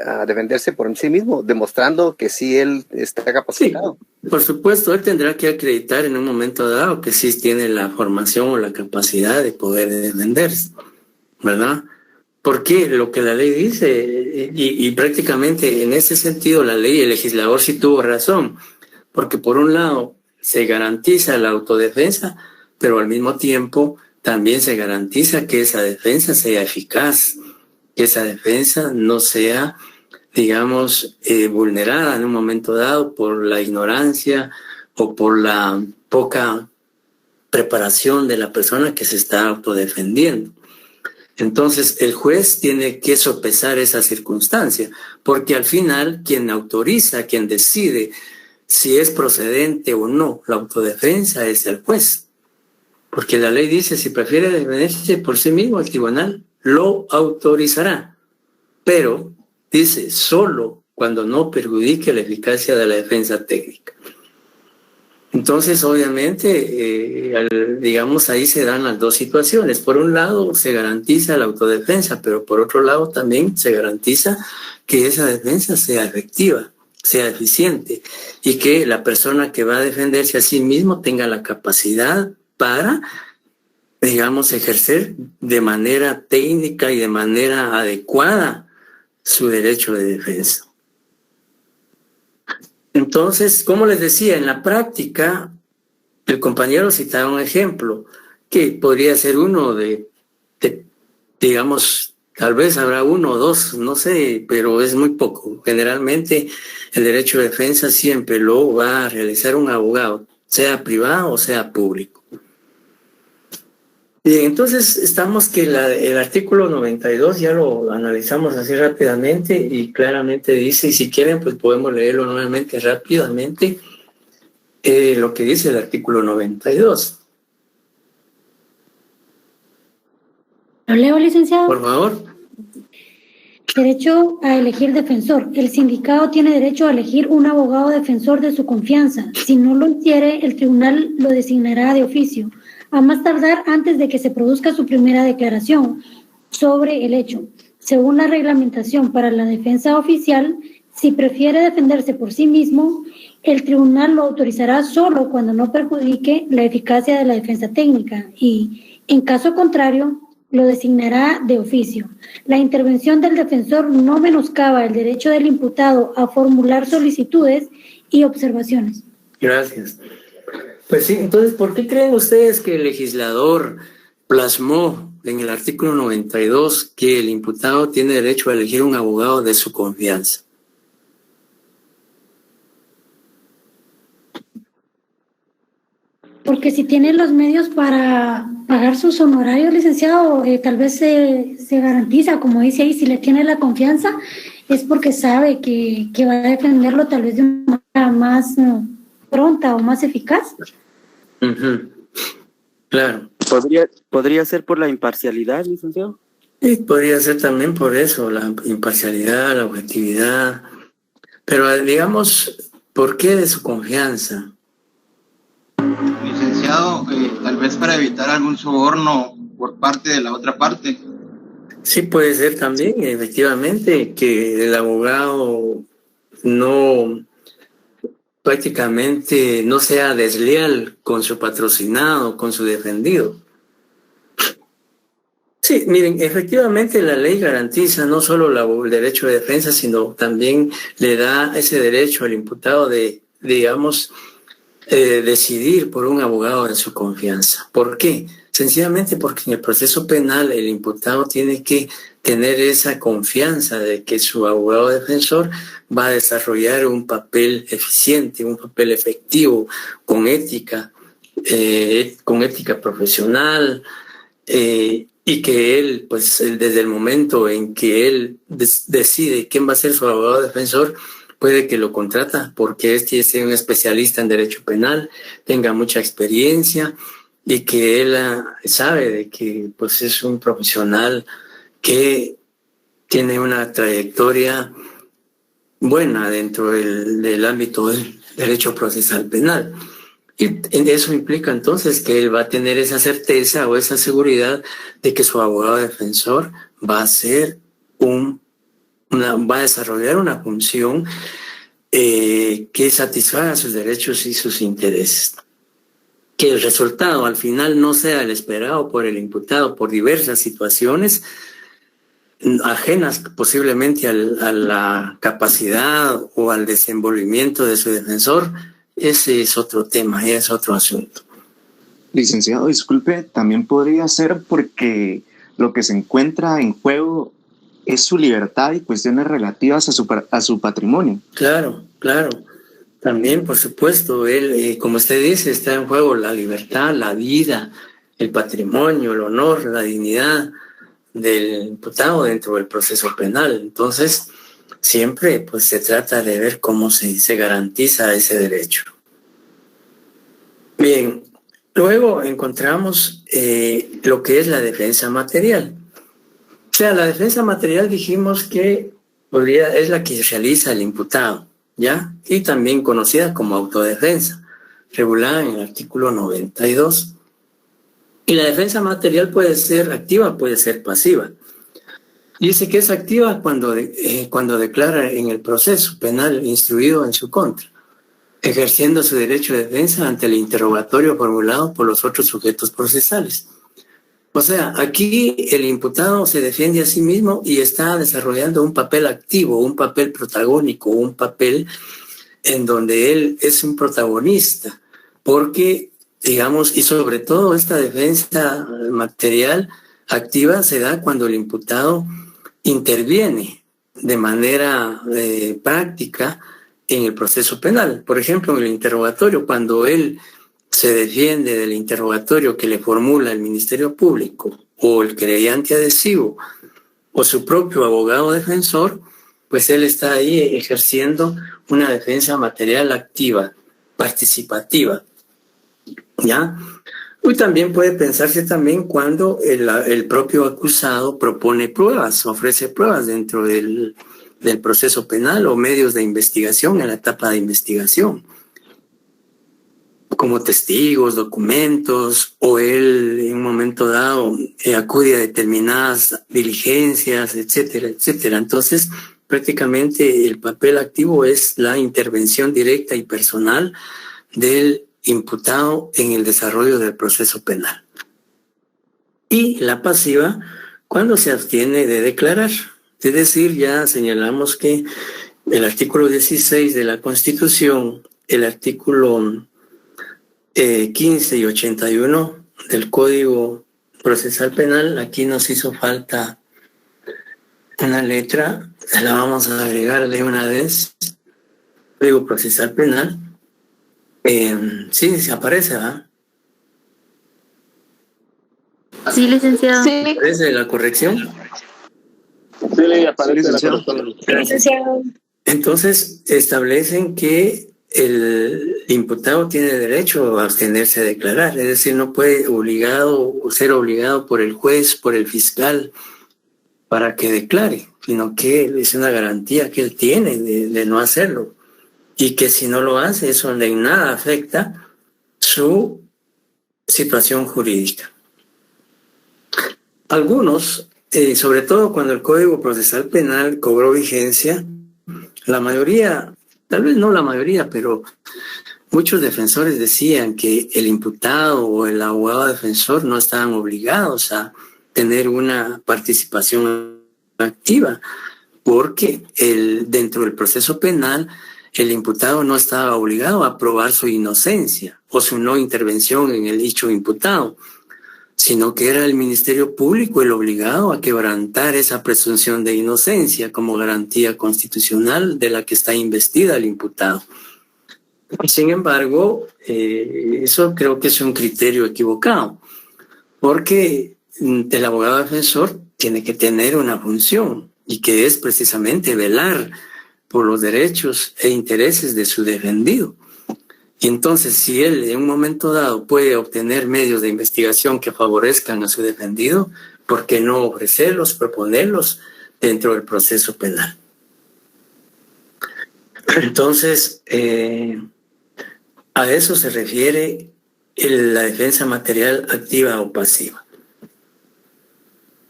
a defenderse por sí mismo, demostrando que sí él está capacitado.
Sí, por supuesto, él tendrá que acreditar en un momento dado que sí tiene la formación o la capacidad de poder defenderse, ¿verdad? Porque lo que la ley dice, y prácticamente en ese sentido la ley, el legislador sí tuvo razón, porque por un lado se garantiza la autodefensa, pero al mismo tiempo también se garantiza que esa defensa sea eficaz, que esa defensa no sea, digamos, vulnerada en un momento dado por la ignorancia o por la poca preparación de la persona que se está autodefendiendo. Entonces, el juez tiene que sopesar esa circunstancia, porque al final quien autoriza, quien decide si es procedente o no la autodefensa es el juez. Porque la ley dice, si prefiere defenderse por sí mismo, el tribunal lo autorizará. Pero dice, solo cuando no perjudique la eficacia de la defensa técnica. Entonces, obviamente, digamos, ahí se dan las dos situaciones. Por un lado, se garantiza la autodefensa, pero por otro lado también se garantiza que esa defensa sea efectiva, sea eficiente, y que la persona que va a defenderse a sí mismo tenga la capacidad para, digamos, ejercer de manera técnica y de manera adecuada su derecho de defensa. Entonces, como les decía, en la práctica, el compañero citaba un ejemplo que podría ser uno de digamos, tal vez habrá uno o dos, no sé, pero es muy poco. Generalmente, el derecho de defensa siempre lo va a realizar un abogado, sea privado o sea público. Bien, entonces estamos que el artículo 92 ya lo analizamos así rápidamente y claramente dice, y si quieren pues podemos leerlo nuevamente rápidamente, lo que dice el artículo 92.
¿Lo leo, licenciado?
Por favor.
Derecho a elegir defensor. El sindicado tiene derecho a elegir un abogado defensor de su confianza. Si no lo hiciere, el tribunal lo designará de oficio, a más tardar antes de que se produzca su primera declaración sobre el hecho. Según la reglamentación para la defensa oficial, si prefiere defenderse por sí mismo, el tribunal lo autorizará solo cuando no perjudique la eficacia de la defensa técnica y, en caso contrario, lo designará de oficio. La intervención del defensor no menoscaba el derecho del imputado a formular solicitudes y observaciones.
Gracias. Pues sí, entonces, ¿por qué creen ustedes que el legislador plasmó en el artículo 92 que el imputado tiene derecho a elegir un abogado de su confianza?
Porque si tiene los medios para pagar sus honorarios, licenciado, tal vez se garantiza, como dice ahí, si le tiene la confianza, es porque sabe que va a defenderlo tal vez de una manera más pronta o más eficaz.
Uh-huh. Claro.
¿Podría ser por la imparcialidad, licenciado?
Sí, podría ser también por eso, la imparcialidad, la objetividad. Pero digamos, ¿por qué de su confianza?
Licenciado, tal vez para evitar algún soborno por parte de la otra parte.
Sí, puede ser también, efectivamente, que el abogado prácticamente no sea desleal con su patrocinado, con su defendido. Sí, miren, efectivamente la ley garantiza no solo el derecho de defensa, sino también le da ese derecho al imputado de, digamos, decidir por un abogado de su confianza. ¿Por qué? Sencillamente porque en el proceso penal el imputado tiene que tener esa confianza de que su abogado defensor va a desarrollar un papel eficiente, un papel efectivo, con ética profesional, y que él, pues desde el momento en que él decide quién va a ser su abogado defensor, puede que lo contrata porque este es un especialista en derecho penal, tenga mucha experiencia y que él sabe de que pues es un profesional que tiene una trayectoria buena dentro del ámbito del derecho procesal penal. Y eso implica entonces que él va a tener esa certeza o esa seguridad de que su abogado defensor va a ser va a desarrollar una función que satisfaga sus derechos y sus intereses. Que el resultado al final no sea el esperado por el imputado por diversas situaciones ajenas posiblemente a la capacidad o al desenvolvimiento de su defensor. Ese es otro tema, es otro asunto.
Licenciado, disculpe, también podría ser porque lo que se encuentra en juego es su libertad y cuestiones relativas a su patrimonio.
Claro. También, por supuesto, él, como usted dice, está en juego la libertad, la vida, el patrimonio, el honor, la dignidad del imputado dentro del proceso penal. Entonces, siempre pues se trata de ver cómo se garantiza ese derecho. Bien, luego encontramos lo que es la defensa material. O sea, la defensa material dijimos que es la que realiza el imputado, ¿ya? Y también conocida como autodefensa, regulada en el artículo 92. Y la defensa material puede ser activa, puede ser pasiva. Dice que es activa cuando declara en el proceso penal instruido en su contra, ejerciendo su derecho de defensa ante el interrogatorio formulado por los otros sujetos procesales. O sea, aquí el imputado se defiende a sí mismo y está desarrollando un papel activo, un papel protagónico, un papel en donde él es un protagonista, porque, digamos, y sobre todo esta defensa material activa se da cuando el imputado interviene de manera práctica en el proceso penal. Por ejemplo, en el interrogatorio, cuando él se defiende del interrogatorio que le formula el Ministerio Público o el querellante adhesivo o su propio abogado defensor, pues él está ahí ejerciendo una defensa material activa, participativa, ¿ya? Y también puede pensarse también cuando el propio acusado propone pruebas, ofrece pruebas dentro del proceso penal o medios de investigación en la etapa de investigación, como testigos, documentos, o él en un momento dado acude a determinadas diligencias, etcétera, etcétera. Entonces, prácticamente el papel activo es la intervención directa y personal del imputado en el desarrollo del proceso penal. Y la pasiva, cuando se abstiene de declarar. Es decir, ya señalamos que el artículo 16 de la Constitución, el artículo 15 y 81 del Código Procesal Penal, aquí nos hizo falta una letra, la vamos a agregar de una vez. Código Procesal Penal. Sí, se aparece, ¿verdad?
Sí, licenciado.
Sí.
¿Aparece la corrección?
Sí, aparece la
corrección. Entonces, establecen que el imputado tiene derecho a abstenerse de declarar, es decir, no puede ser obligado por el juez, por el fiscal, para que declare, sino que es una garantía que él tiene de no hacerlo. Y que si no lo hace, eso en nada afecta su situación jurídica. Algunos, sobre todo cuando el Código Procesal Penal cobró vigencia, la mayoría, tal vez no la mayoría, pero muchos defensores decían que el imputado o el abogado defensor no estaban obligados a tener una participación activa, porque dentro del proceso penal el imputado no estaba obligado a probar su inocencia o su no intervención en el dicho imputado, sino que era el Ministerio Público el obligado a quebrantar esa presunción de inocencia como garantía constitucional de la que está investida el imputado. Sin embargo, eso creo que es un criterio equivocado, porque el abogado defensor tiene que tener una función y que es precisamente velar por los derechos e intereses de su defendido. Y entonces, si él en un momento dado puede obtener medios de investigación que favorezcan a su defendido, ¿por qué no ofrecerlos, proponerlos dentro del proceso penal? Entonces, a eso se refiere la defensa material activa o pasiva.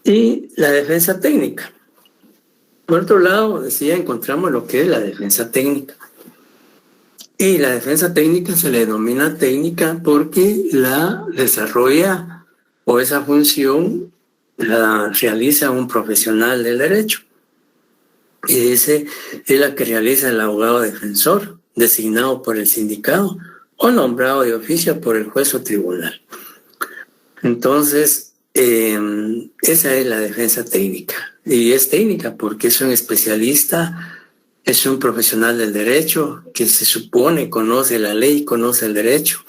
Y la defensa técnica. Por otro lado, decía, encontramos lo que es la defensa técnica. Y la defensa técnica se le denomina técnica porque la desarrolla o esa función la realiza un profesional del derecho. Y ese es la que realiza el abogado defensor, designado por el sindicato o nombrado de oficio por el juez o tribunal. Entonces, esa es la defensa técnica. Y es técnica porque es un especialista, es un profesional del derecho que se supone conoce la ley, conoce el derecho,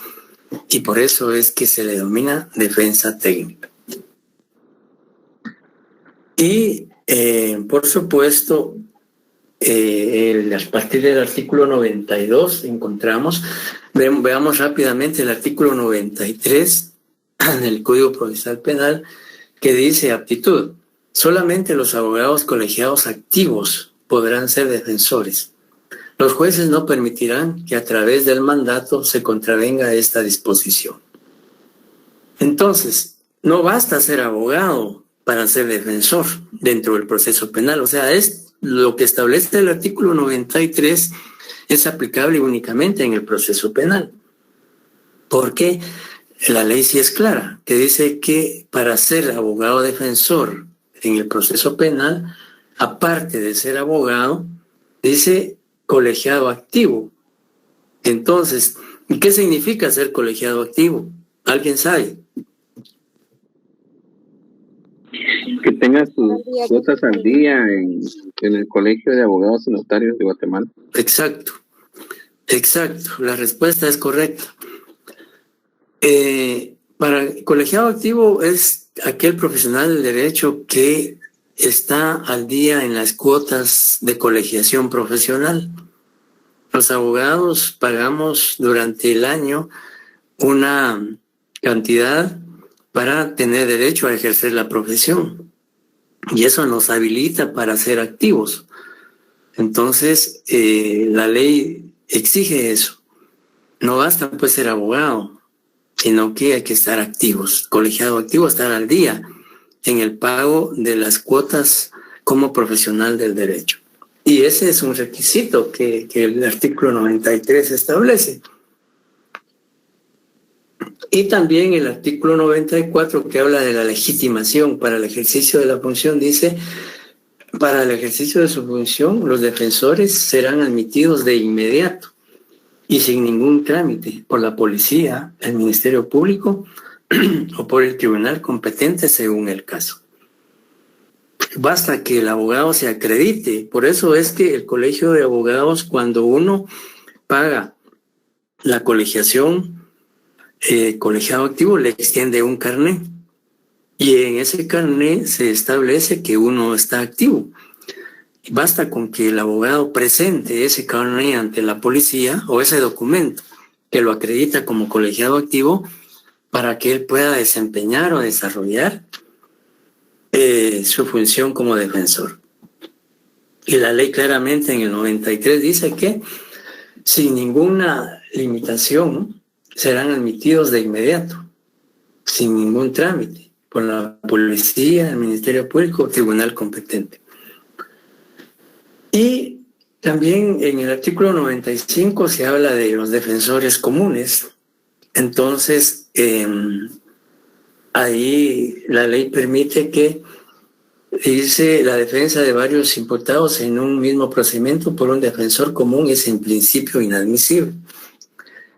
y por eso es que se le denomina defensa técnica. Y, por supuesto, a partir del artículo 92 encontramos, veamos rápidamente el artículo 93 del Código Procesal Penal, que dice aptitud. Solamente los abogados colegiados activos podrán ser defensores. Los jueces no permitirán que a través del mandato se contravenga esta disposición. Entonces, no basta ser abogado para ser defensor dentro del proceso penal. O sea, es lo que establece el artículo 93 es aplicable únicamente en el proceso penal. Porque la ley sí es clara, que dice que para ser abogado defensor en el proceso penal, aparte de ser abogado, dice colegiado activo. Entonces, ¿qué significa ser colegiado activo? ¿Alguien sabe?
Que tenga sus cuotas al día en el Colegio de Abogados y Notarios de Guatemala.
Exacto, la respuesta es correcta. Para colegiado activo es aquel profesional del derecho que está al día en las cuotas de colegiación profesional. Los abogados pagamos durante el año una cantidad para tener derecho a ejercer la profesión, y eso nos habilita para ser activos. Entonces, la ley exige eso. No basta pues ser abogado, sino que hay que estar activos, colegiado activo, estar al día en el pago de las cuotas como profesional del derecho. Y ese es un requisito que el artículo 93 establece. Y también el artículo 94, que habla de la legitimación para el ejercicio de la función, dice: para el ejercicio de su función, los defensores serán admitidos de inmediato y sin ningún trámite por la policía, el Ministerio Público o por el tribunal competente según el caso. Basta que el abogado se acredite. Por eso es que el Colegio de Abogados, cuando uno paga la colegiación, colegiado activo, le extiende un carnet, y en ese carnet se establece que uno está activo. Basta con que el abogado presente ese carnet ante la policía o ese documento que lo acredita como colegiado activo para que él pueda desempeñar o desarrollar su función como defensor. Y la ley claramente en el 93 dice que sin ninguna limitación serán admitidos de inmediato, sin ningún trámite, por la policía, el Ministerio Público o tribunal competente. Y también en el artículo 95 se habla de los defensores comunes. Entonces, ahí la ley permite que dice la defensa de varios imputados en un mismo procedimiento por un defensor común es en principio inadmisible.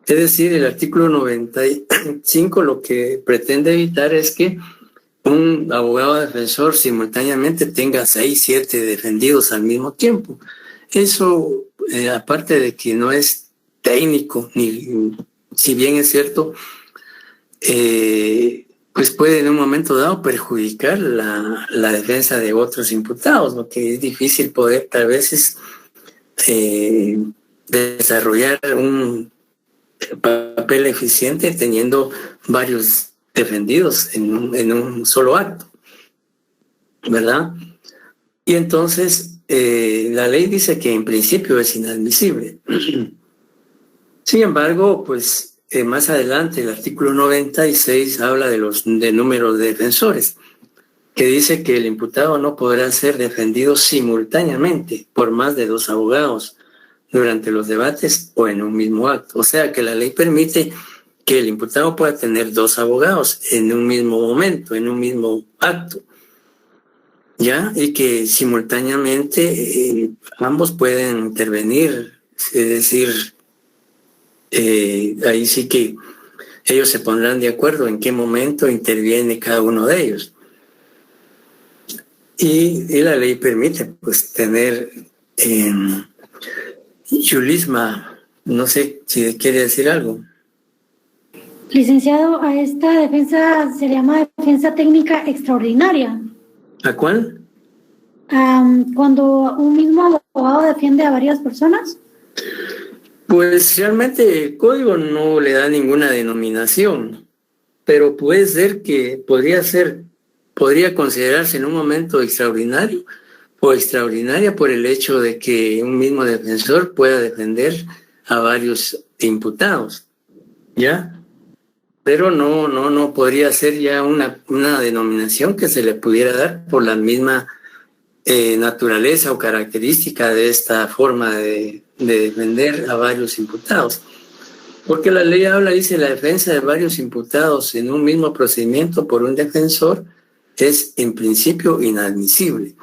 Es decir, el artículo 95 lo que pretende evitar es que un abogado defensor simultáneamente tenga 6, 7 defendidos al mismo tiempo. Eso, aparte de que no es técnico, ni si bien es cierto, pues puede en un momento dado perjudicar la defensa de otros imputados, lo que es difícil poder a veces desarrollar papel eficiente teniendo varios defendidos en un solo acto, ¿verdad? Y entonces la ley dice que en principio es inadmisible. Sin embargo, pues más adelante el artículo 96 habla de número de defensores, que dice que el imputado no podrá ser defendido simultáneamente por más de 2 abogados durante los debates o en un mismo acto. O sea que la ley permite que el imputado pueda tener 2 abogados en un mismo momento, en un mismo acto, ¿ya? Y que simultáneamente ambos pueden intervenir, es decir, ahí sí que ellos se pondrán de acuerdo en qué momento interviene cada uno de ellos. Y la ley permite pues tener Yulisma, no sé si quiere decir algo.
Licenciado, a esta defensa se le llama defensa técnica extraordinaria.
¿A cuál?
Cuando un mismo abogado defiende a varias personas.
Pues realmente el código no le da ninguna denominación, pero puede ser que podría considerarse en un momento extraordinario o extraordinaria por el hecho de que un mismo defensor pueda defender a varios imputados, ¿ya? Pero no podría ser ya una denominación que se le pudiera dar por la misma naturaleza o característica de esta forma de defender a varios imputados. Porque la ley dice la defensa de varios imputados en un mismo procedimiento por un defensor es en principio inadmisible.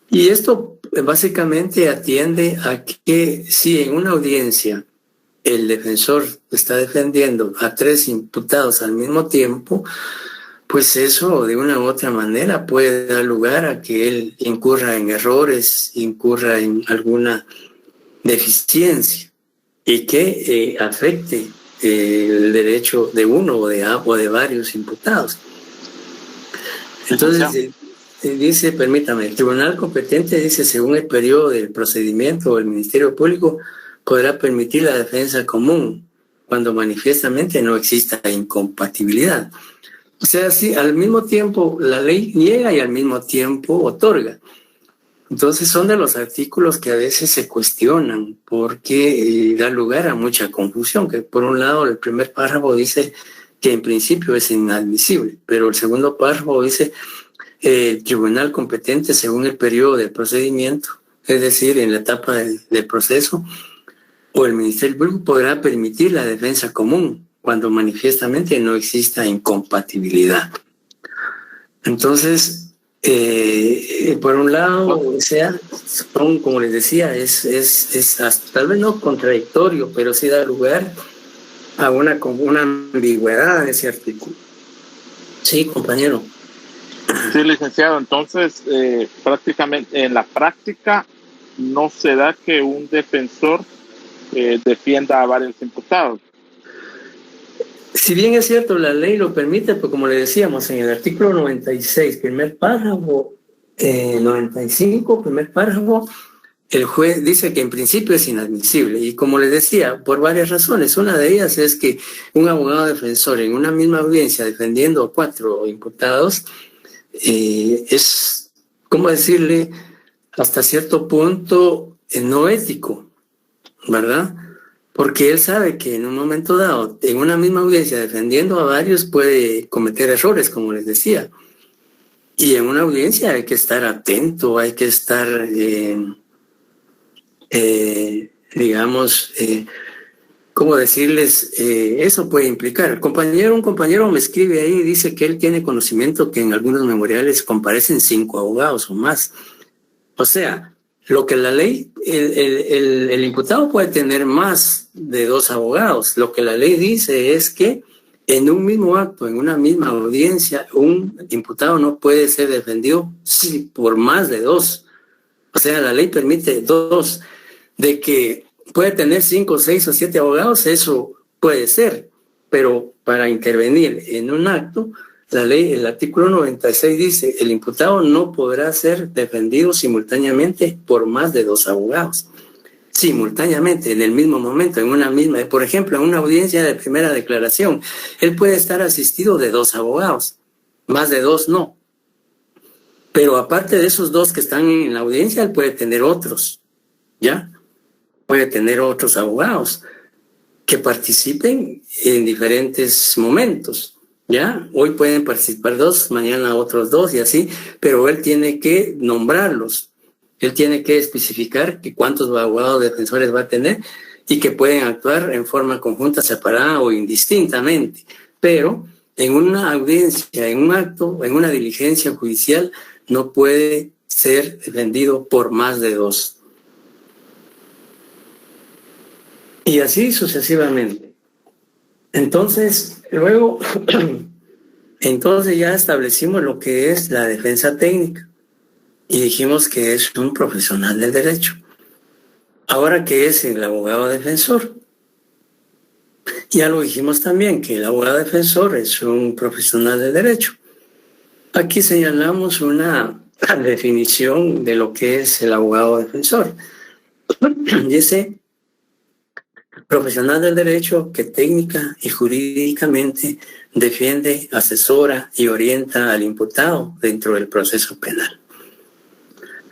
Y esto básicamente atiende a que si en una audiencia el defensor está defendiendo a 3 imputados al mismo tiempo, pues eso de una u otra manera puede dar lugar a que él incurra en errores, incurra en alguna deficiencia y que afecte el derecho de uno o de varios imputados. Entonces, dice, permítame, el tribunal competente dice, según el periodo del procedimiento o el Ministerio Público, podrá permitir la defensa común cuando manifiestamente no exista incompatibilidad. O sea, sí, al mismo tiempo la ley niega y al mismo tiempo otorga. Entonces son de los artículos que a veces se cuestionan porque da lugar a mucha confusión, que por un lado el primer párrafo dice que en principio es inadmisible, pero el segundo párrafo dice el tribunal competente según el periodo del procedimiento, es decir, en la etapa del proceso, o el Ministerio Público podrá permitir la defensa común cuando manifiestamente no exista incompatibilidad. Entonces, por un lado, o sea, son, como les decía, es tal vez no contradictorio, pero sí da lugar a una ambigüedad en ese artículo. Sí, compañero.
Sí, licenciado. Entonces, prácticamente en la práctica no se da que un defensor defienda a varios imputados.
Si bien es cierto, la ley lo permite, pues como le decíamos, en el artículo 96, primer párrafo, 95, primer párrafo, el juez dice que en principio es inadmisible. Y como les decía, por varias razones. Una de ellas es que un abogado defensor en una misma audiencia defendiendo a 4 imputados es, ¿cómo decirle?, hasta cierto punto no ético, ¿verdad? Porque él sabe que en un momento dado, en una misma audiencia defendiendo a varios, puede cometer errores, como les decía. Y en una audiencia hay que estar atento, hay que estar, digamos, ¿cómo decirles? Eso puede implicar. Un compañero me escribe ahí y dice que él tiene conocimiento que en algunos memoriales comparecen 5 abogados o más. O sea, lo que la ley, el imputado puede tener más de 2 abogados. Lo que la ley dice es que en un mismo acto, en una misma audiencia, un imputado no puede ser defendido por más de 2. O sea, la ley permite 2. De que puede tener 5, 6 o 7 abogados, eso puede ser. Pero para intervenir en un acto, la ley, el artículo 96 dice, el imputado no podrá ser defendido simultáneamente por más de 2 abogados. simultáneamente, en el mismo momento, en una misma, por ejemplo, en una audiencia de primera declaración, él puede estar asistido de 2 abogados, más de 2 no. Pero aparte de esos 2 que están en la audiencia, él puede tener otros, ¿ya? Puede tener otros abogados que participen en diferentes momentos, ¿ya? Hoy pueden participar 2, mañana otros 2 y así, pero él tiene que nombrarlos. Él tiene que especificar que cuántos abogados defensores va a tener y que pueden actuar en forma conjunta, separada o indistintamente. Pero en una audiencia, en un acto, en una diligencia judicial, no puede ser defendido por más de 2. Y así sucesivamente. Entonces, luego, ya establecimos lo que es la defensa técnica. Y dijimos que es un profesional del derecho. Ahora, ¿qué es el abogado defensor? Ya lo dijimos también, que el abogado defensor es un profesional del derecho. Aquí señalamos una definición de lo que es el abogado defensor. Dice, profesional del derecho que técnica y jurídicamente defiende, asesora y orienta al imputado dentro del proceso penal.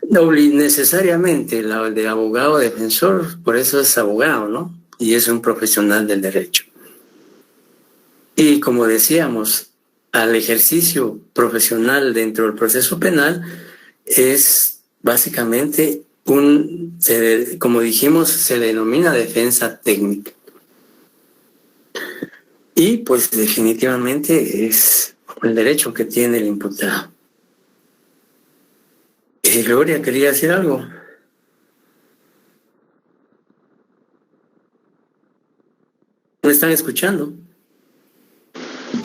No necesariamente el de abogado defensor, por eso es abogado, ¿no? Y es un profesional del derecho. Y como decíamos, al ejercicio profesional dentro del proceso penal es básicamente como dijimos, se denomina defensa técnica. Y pues definitivamente es el derecho que tiene el imputado. Gloria, ¿quería decir algo? ¿Me están escuchando?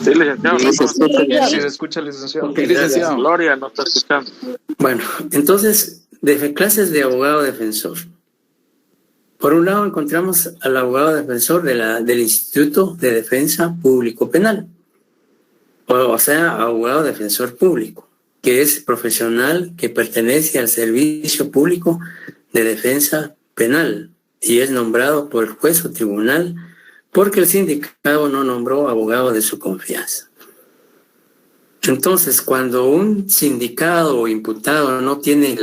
Sí, licenciado.
Sí, se escucha, licenciado.
Okay, licenciado. Gloria no está escuchando.
Bueno, entonces, clases de abogado defensor. Por un lado encontramos al abogado defensor del Instituto de Defensa Público Penal, o sea, abogado defensor público, que es profesional que pertenece al Servicio Público de Defensa Penal y es nombrado por el juez o tribunal porque el sindicato no nombró abogado de su confianza. Entonces, cuando un sindicado o imputado no tiene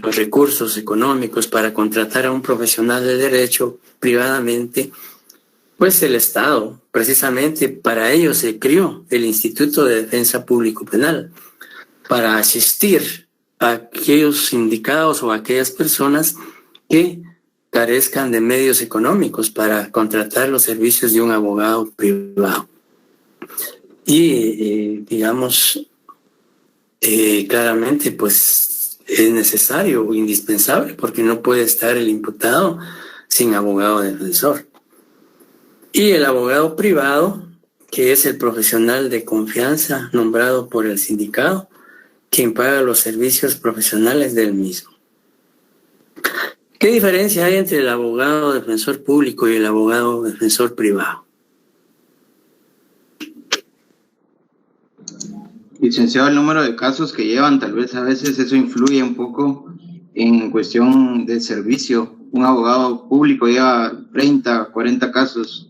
los recursos económicos para contratar a un profesional de derecho privadamente, pues el Estado, precisamente para ello se creó el Instituto de Defensa Público Penal, para asistir a aquellos sindicados o a aquellas personas que carezcan de medios económicos para contratar los servicios de un abogado privado. Y digamos, claramente pues es necesario o indispensable porque no puede estar el imputado sin abogado defensor. Y el abogado privado, que es el profesional de confianza nombrado por el sindicato, quien paga los servicios profesionales del mismo. ¿Qué diferencia hay entre el abogado defensor público y el abogado defensor privado?
Licenciado, el número de casos que llevan, tal vez a veces eso influye un poco en cuestión de servicio. Un abogado público lleva 30, 40 casos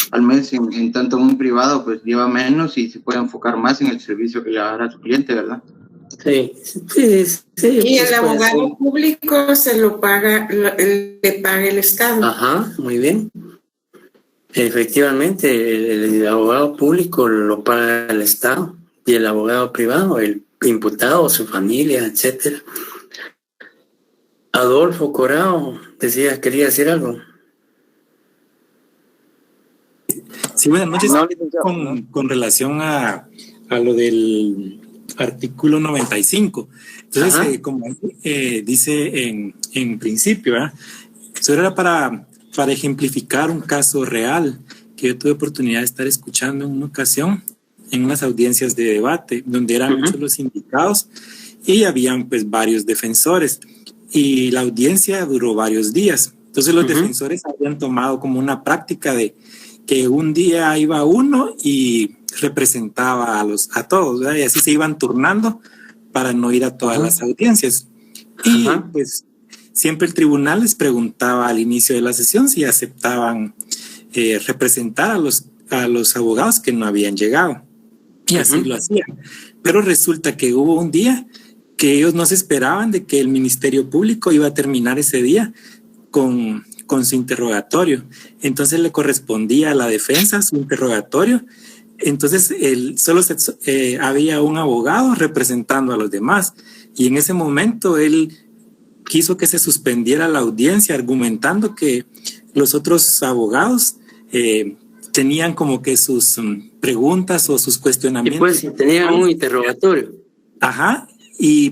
al mes, en tanto un privado pues lleva menos y se puede enfocar más en el servicio que le va a dar a su cliente, ¿verdad?
Sí.
Y el abogado público se lo paga, le paga el Estado.
Ajá, muy bien. Efectivamente, el abogado público lo paga el Estado y el abogado privado, el imputado, su familia, etcétera. Adolfo Corao quería decir algo.
Sí, buenas noches. Con relación a lo del artículo 95. Entonces, como dice en principio, ¿verdad? Eso era para ejemplificar un caso real que yo tuve oportunidad de estar escuchando en una ocasión en unas audiencias de debate donde eran muchos los indicados y habían pues varios defensores y la audiencia duró varios días. Entonces los defensores habían tomado como una práctica de que un día iba uno y representaba a todos, ¿verdad? Y así se iban turnando para no ir a todas las audiencias. Y pues siempre el tribunal les preguntaba al inicio de la sesión si aceptaban representar a los abogados que no habían llegado. Y así lo hacían. Pero resulta que hubo un día que ellos no se esperaban de que el Ministerio Público iba a terminar ese día con su interrogatorio. Entonces le correspondía a la defensa su interrogatorio. Entonces solo había un abogado representando a los demás. Y en ese momento él quiso que se suspendiera la audiencia, argumentando que los otros abogados tenían como que sus preguntas o sus cuestionamientos.
Y pues tenían un interrogatorio.
Ajá,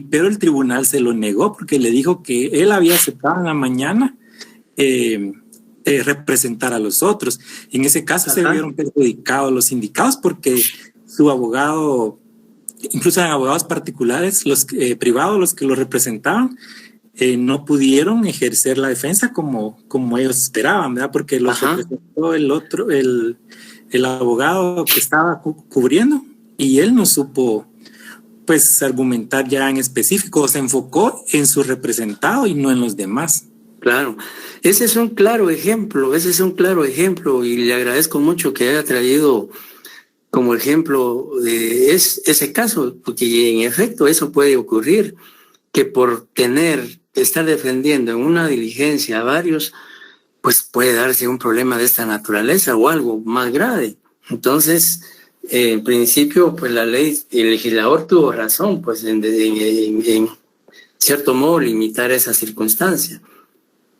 pero el tribunal se lo negó porque le dijo que él había aceptado en la mañana representar a los otros. En ese caso se vieron perjudicados los sindicados porque su abogado, incluso en abogados particulares, los privados, los que lo representaban, no pudieron ejercer la defensa como ellos esperaban, ¿verdad? Porque los representó el abogado que estaba cubriendo y él no supo pues argumentar ya en específico, se enfocó en su representado y no en los demás.
Claro, ese es un claro ejemplo y le agradezco mucho que haya traído como ejemplo de ese caso, porque en efecto eso puede ocurrir, que por estar defendiendo en una diligencia a varios, pues puede darse un problema de esta naturaleza o algo más grave. Entonces, en principio, pues la ley, el legislador tuvo razón, pues en cierto modo limitar esa circunstancia.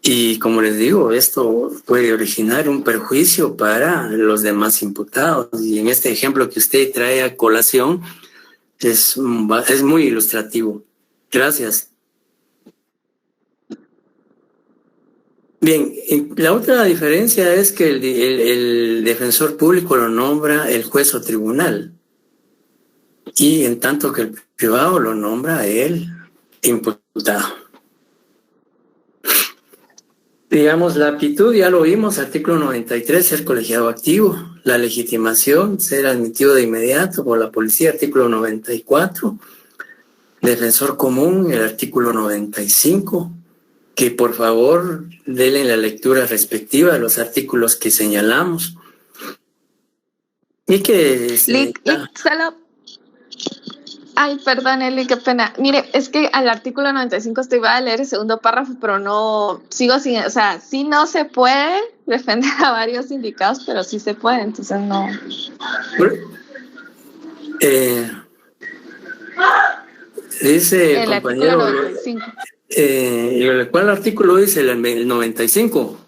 Y como les digo, esto puede originar un perjuicio para los demás imputados. Y en este ejemplo que usted trae a colación, es muy ilustrativo. Gracias. Bien, la otra diferencia es que el defensor público lo nombra el juez o tribunal, y en tanto que el privado lo nombra el imputado. Digamos, la aptitud, ya lo vimos, artículo 93, ser colegiado activo. La legitimación, ser admitido de inmediato por la policía, artículo 94. Defensor común, el artículo 95. Que por favor denle la lectura respectiva a los artículos que señalamos. Y que...
Ay, perdón, Eli, qué pena. Mire, es que al artículo 95 estoy va a leer el segundo párrafo, pero no sigo sin, o sea, sí no se puede defender a varios sindicados, pero sí se puede, entonces no.
Dice
el
el compañero.
Artículo 95.
¿Cuál artículo dice? El 95.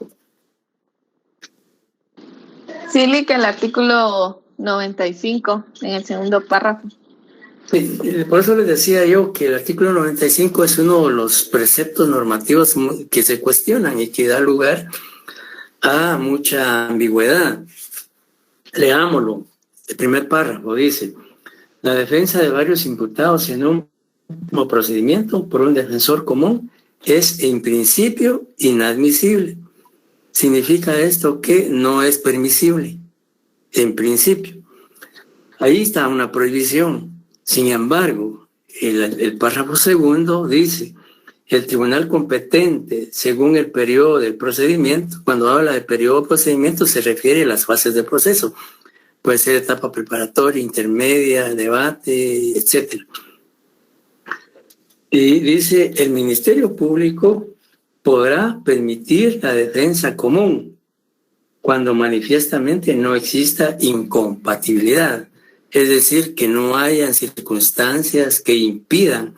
Sí, que el artículo 95 en el segundo párrafo.
Sí, por eso les decía yo que el artículo 95 es uno de los preceptos normativos que se cuestionan y que da lugar a mucha ambigüedad. Leámoslo. El primer párrafo dice: la defensa de varios imputados en un mismo procedimiento por un defensor común es en principio inadmisible. Significa esto que no es permisible, en principio. Ahí está una prohibición. Sin embargo, el párrafo segundo dice: el tribunal competente, según el periodo del procedimiento, cuando habla de periodo de procedimiento se refiere a las fases del proceso. Puede ser etapa preparatoria, intermedia, debate, etc. Y dice: el Ministerio Público podrá permitir la defensa común cuando manifiestamente no exista incompatibilidad. Es decir, que no hayan circunstancias que impidan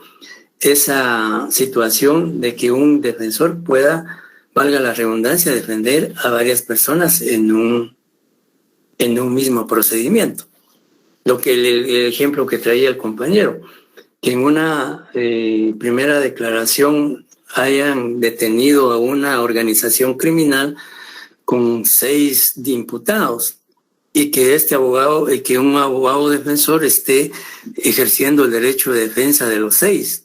esa situación de que un defensor pueda, valga la redundancia, defender a varias personas en un mismo procedimiento. Lo que el ejemplo que traía el compañero, que en una primera declaración hayan detenido a una organización criminal con 6 imputados, y que un abogado defensor esté ejerciendo el derecho de defensa de los 6.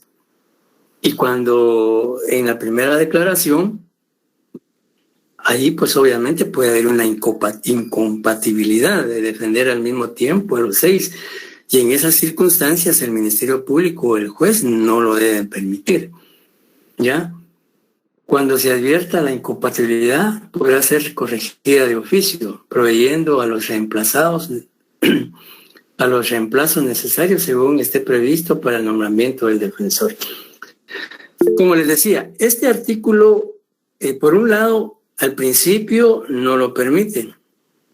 Y cuando en la primera declaración, ahí pues obviamente puede haber una incompatibilidad de defender al mismo tiempo a los 6. Y en esas circunstancias el Ministerio Público o el juez no lo deben permitir. ¿Ya? Cuando se advierta la incompatibilidad, podrá ser corregida de oficio, proveyendo a los reemplazos necesarios según esté previsto para el nombramiento del defensor. Como les decía, este artículo, por un lado, al principio no lo permite.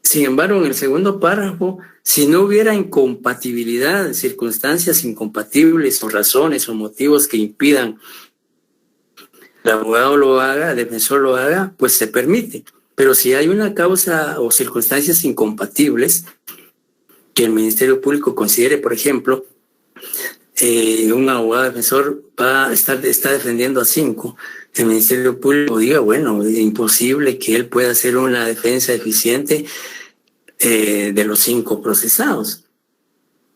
Sin embargo, en el segundo párrafo, si no hubiera incompatibilidad, circunstancias incompatibles o razones o motivos que impidan el abogado lo haga, el defensor lo haga, pues se permite. Pero si hay una causa o circunstancias incompatibles que el Ministerio Público considere, por ejemplo, un abogado defensor está defendiendo a 5, el Ministerio Público diga, bueno, es imposible que él pueda hacer una defensa eficiente de los 5 procesados,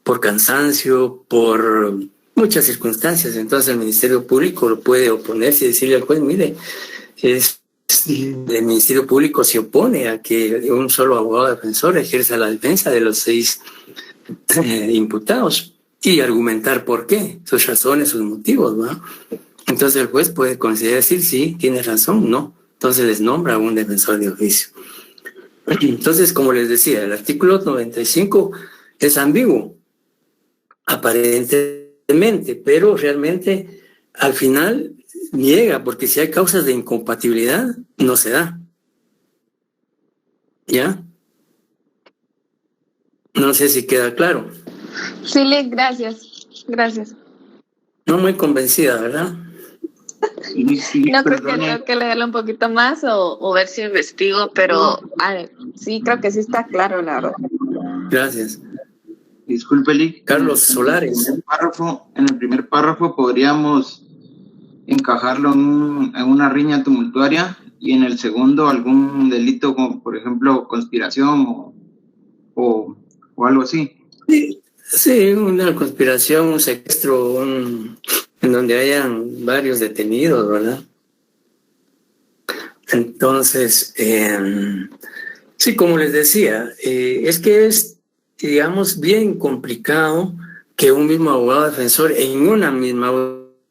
por cansancio, por muchas circunstancias. Entonces el Ministerio Público lo puede oponerse y decirle al juez, mire, el Ministerio Público se opone a que un solo abogado defensor ejerza la defensa de los 6 imputados y argumentar por qué, sus razones, sus motivos, ¿no? Entonces el juez puede considerar decir, sí, tiene razón, no. Entonces les nombra a un defensor de oficio. Entonces, como les decía, el artículo 95 es ambiguo, aparentemente, pero realmente al final niega, porque si hay causas de incompatibilidad, no se da. ¿Ya? No sé si queda claro.
Sí, gracias. Gracias.
No muy convencida, ¿verdad?
No, creo que tengo que leerlo un poquito más o ver si investigo, pero sí, creo que sí está claro, la verdad.
Gracias.
Disculpe, Lee.
Carlos Solares.
En el primer párrafo podríamos encajarlo en una riña tumultuaria y en el segundo algún delito como, por ejemplo, conspiración o algo así.
Sí, una conspiración, un secuestro, en donde hayan varios detenidos, ¿verdad? Entonces, sí, como les decía, es que es, digamos, bien complicado que un mismo abogado defensor en una misma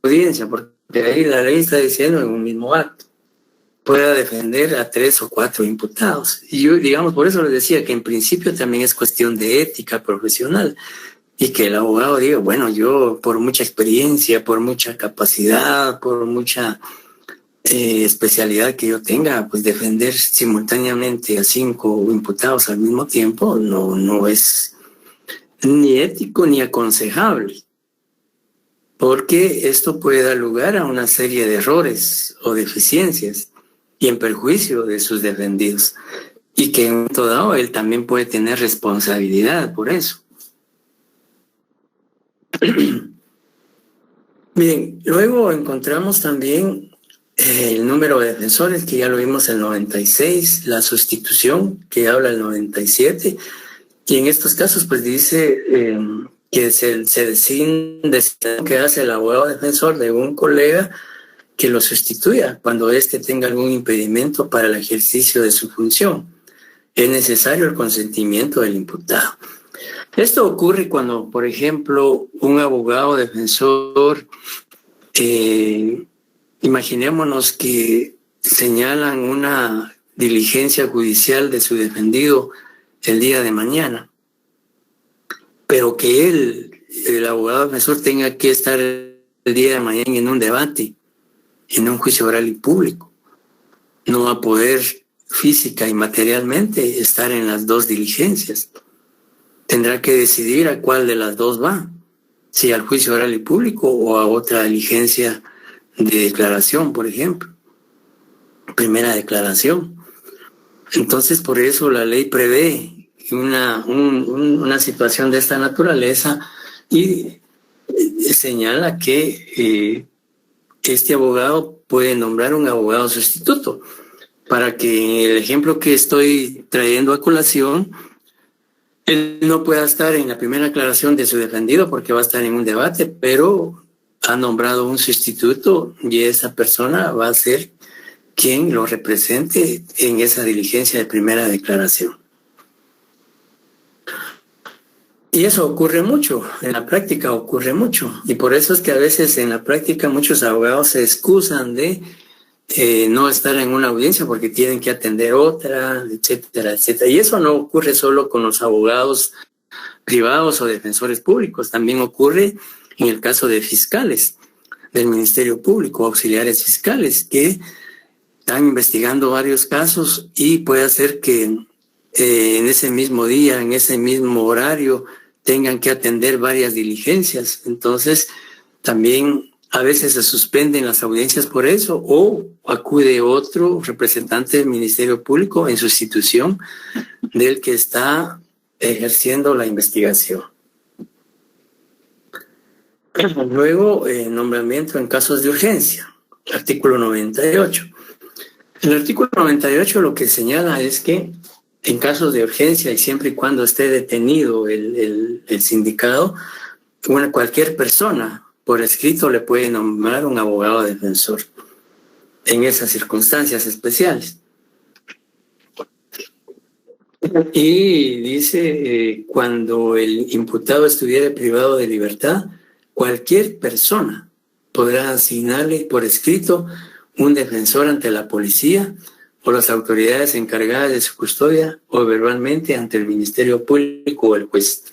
audiencia, porque ahí la ley está diciendo en un mismo acto, pueda defender a 3 o 4 imputados. Y yo, digamos, por eso les decía que en principio también es cuestión de ética profesional. Y que el abogado diga, bueno, yo por mucha experiencia, por mucha capacidad, por mucha especialidad que yo tenga, pues defender simultáneamente a 5 imputados al mismo tiempo no es ni ético ni aconsejable, porque esto puede dar lugar a una serie de errores o deficiencias y en perjuicio de sus defendidos, y que en todo dado él también puede tener responsabilidad por eso. Bien, luego encontramos también el número de defensores, que ya lo vimos el 96, la sustitución, que habla el 97, y en estos casos pues dice que se designa que hace el abogado defensor de un colega que lo sustituya cuando éste tenga algún impedimento para el ejercicio de su función. Es necesario el consentimiento del imputado. Esto ocurre cuando, por ejemplo, un abogado defensor, imaginémonos que señalan una diligencia judicial de su defendido el día de mañana, pero que el abogado defensor, tenga que estar el día de mañana en un debate, en un juicio oral y público. No va a poder física y materialmente estar en las 2 diligencias. Tendrá que decidir a cuál de las 2 va, si al juicio oral y público o a otra diligencia de declaración, por ejemplo, primera declaración. Entonces, por eso la ley prevé una situación de esta naturaleza y señala que este abogado puede nombrar un abogado sustituto, para que el ejemplo que estoy trayendo a colación, él no pueda estar en la primera aclaración de su defendido porque va a estar en un debate, pero ha nombrado un sustituto y esa persona va a ser quien lo represente en esa diligencia de primera declaración. Y eso ocurre mucho, en la práctica ocurre mucho, y por eso es que a veces en la práctica muchos abogados se excusan de no estar en una audiencia porque tienen que atender otra, etcétera, etcétera. Y eso no ocurre solo con los abogados privados o defensores públicos, también ocurre en el caso de fiscales del Ministerio Público, auxiliares fiscales, que están investigando varios casos y puede hacer que en ese mismo día, en ese mismo horario, tengan que atender varias diligencias. Entonces, también a veces se suspenden las audiencias por eso, o acude otro representante del Ministerio Público en sustitución del que está ejerciendo la investigación. Luego, nombramiento en casos de urgencia, artículo 98. El artículo 98 lo que señala es que en casos de urgencia y siempre y cuando esté detenido el sindicado, cualquier persona por escrito le puede nombrar un abogado defensor en esas circunstancias especiales. Y dice, cuando el imputado estuviera privado de libertad, cualquier persona podrá asignarle por escrito un defensor ante la policía o las autoridades encargadas de su custodia o verbalmente ante el Ministerio Público o el juez.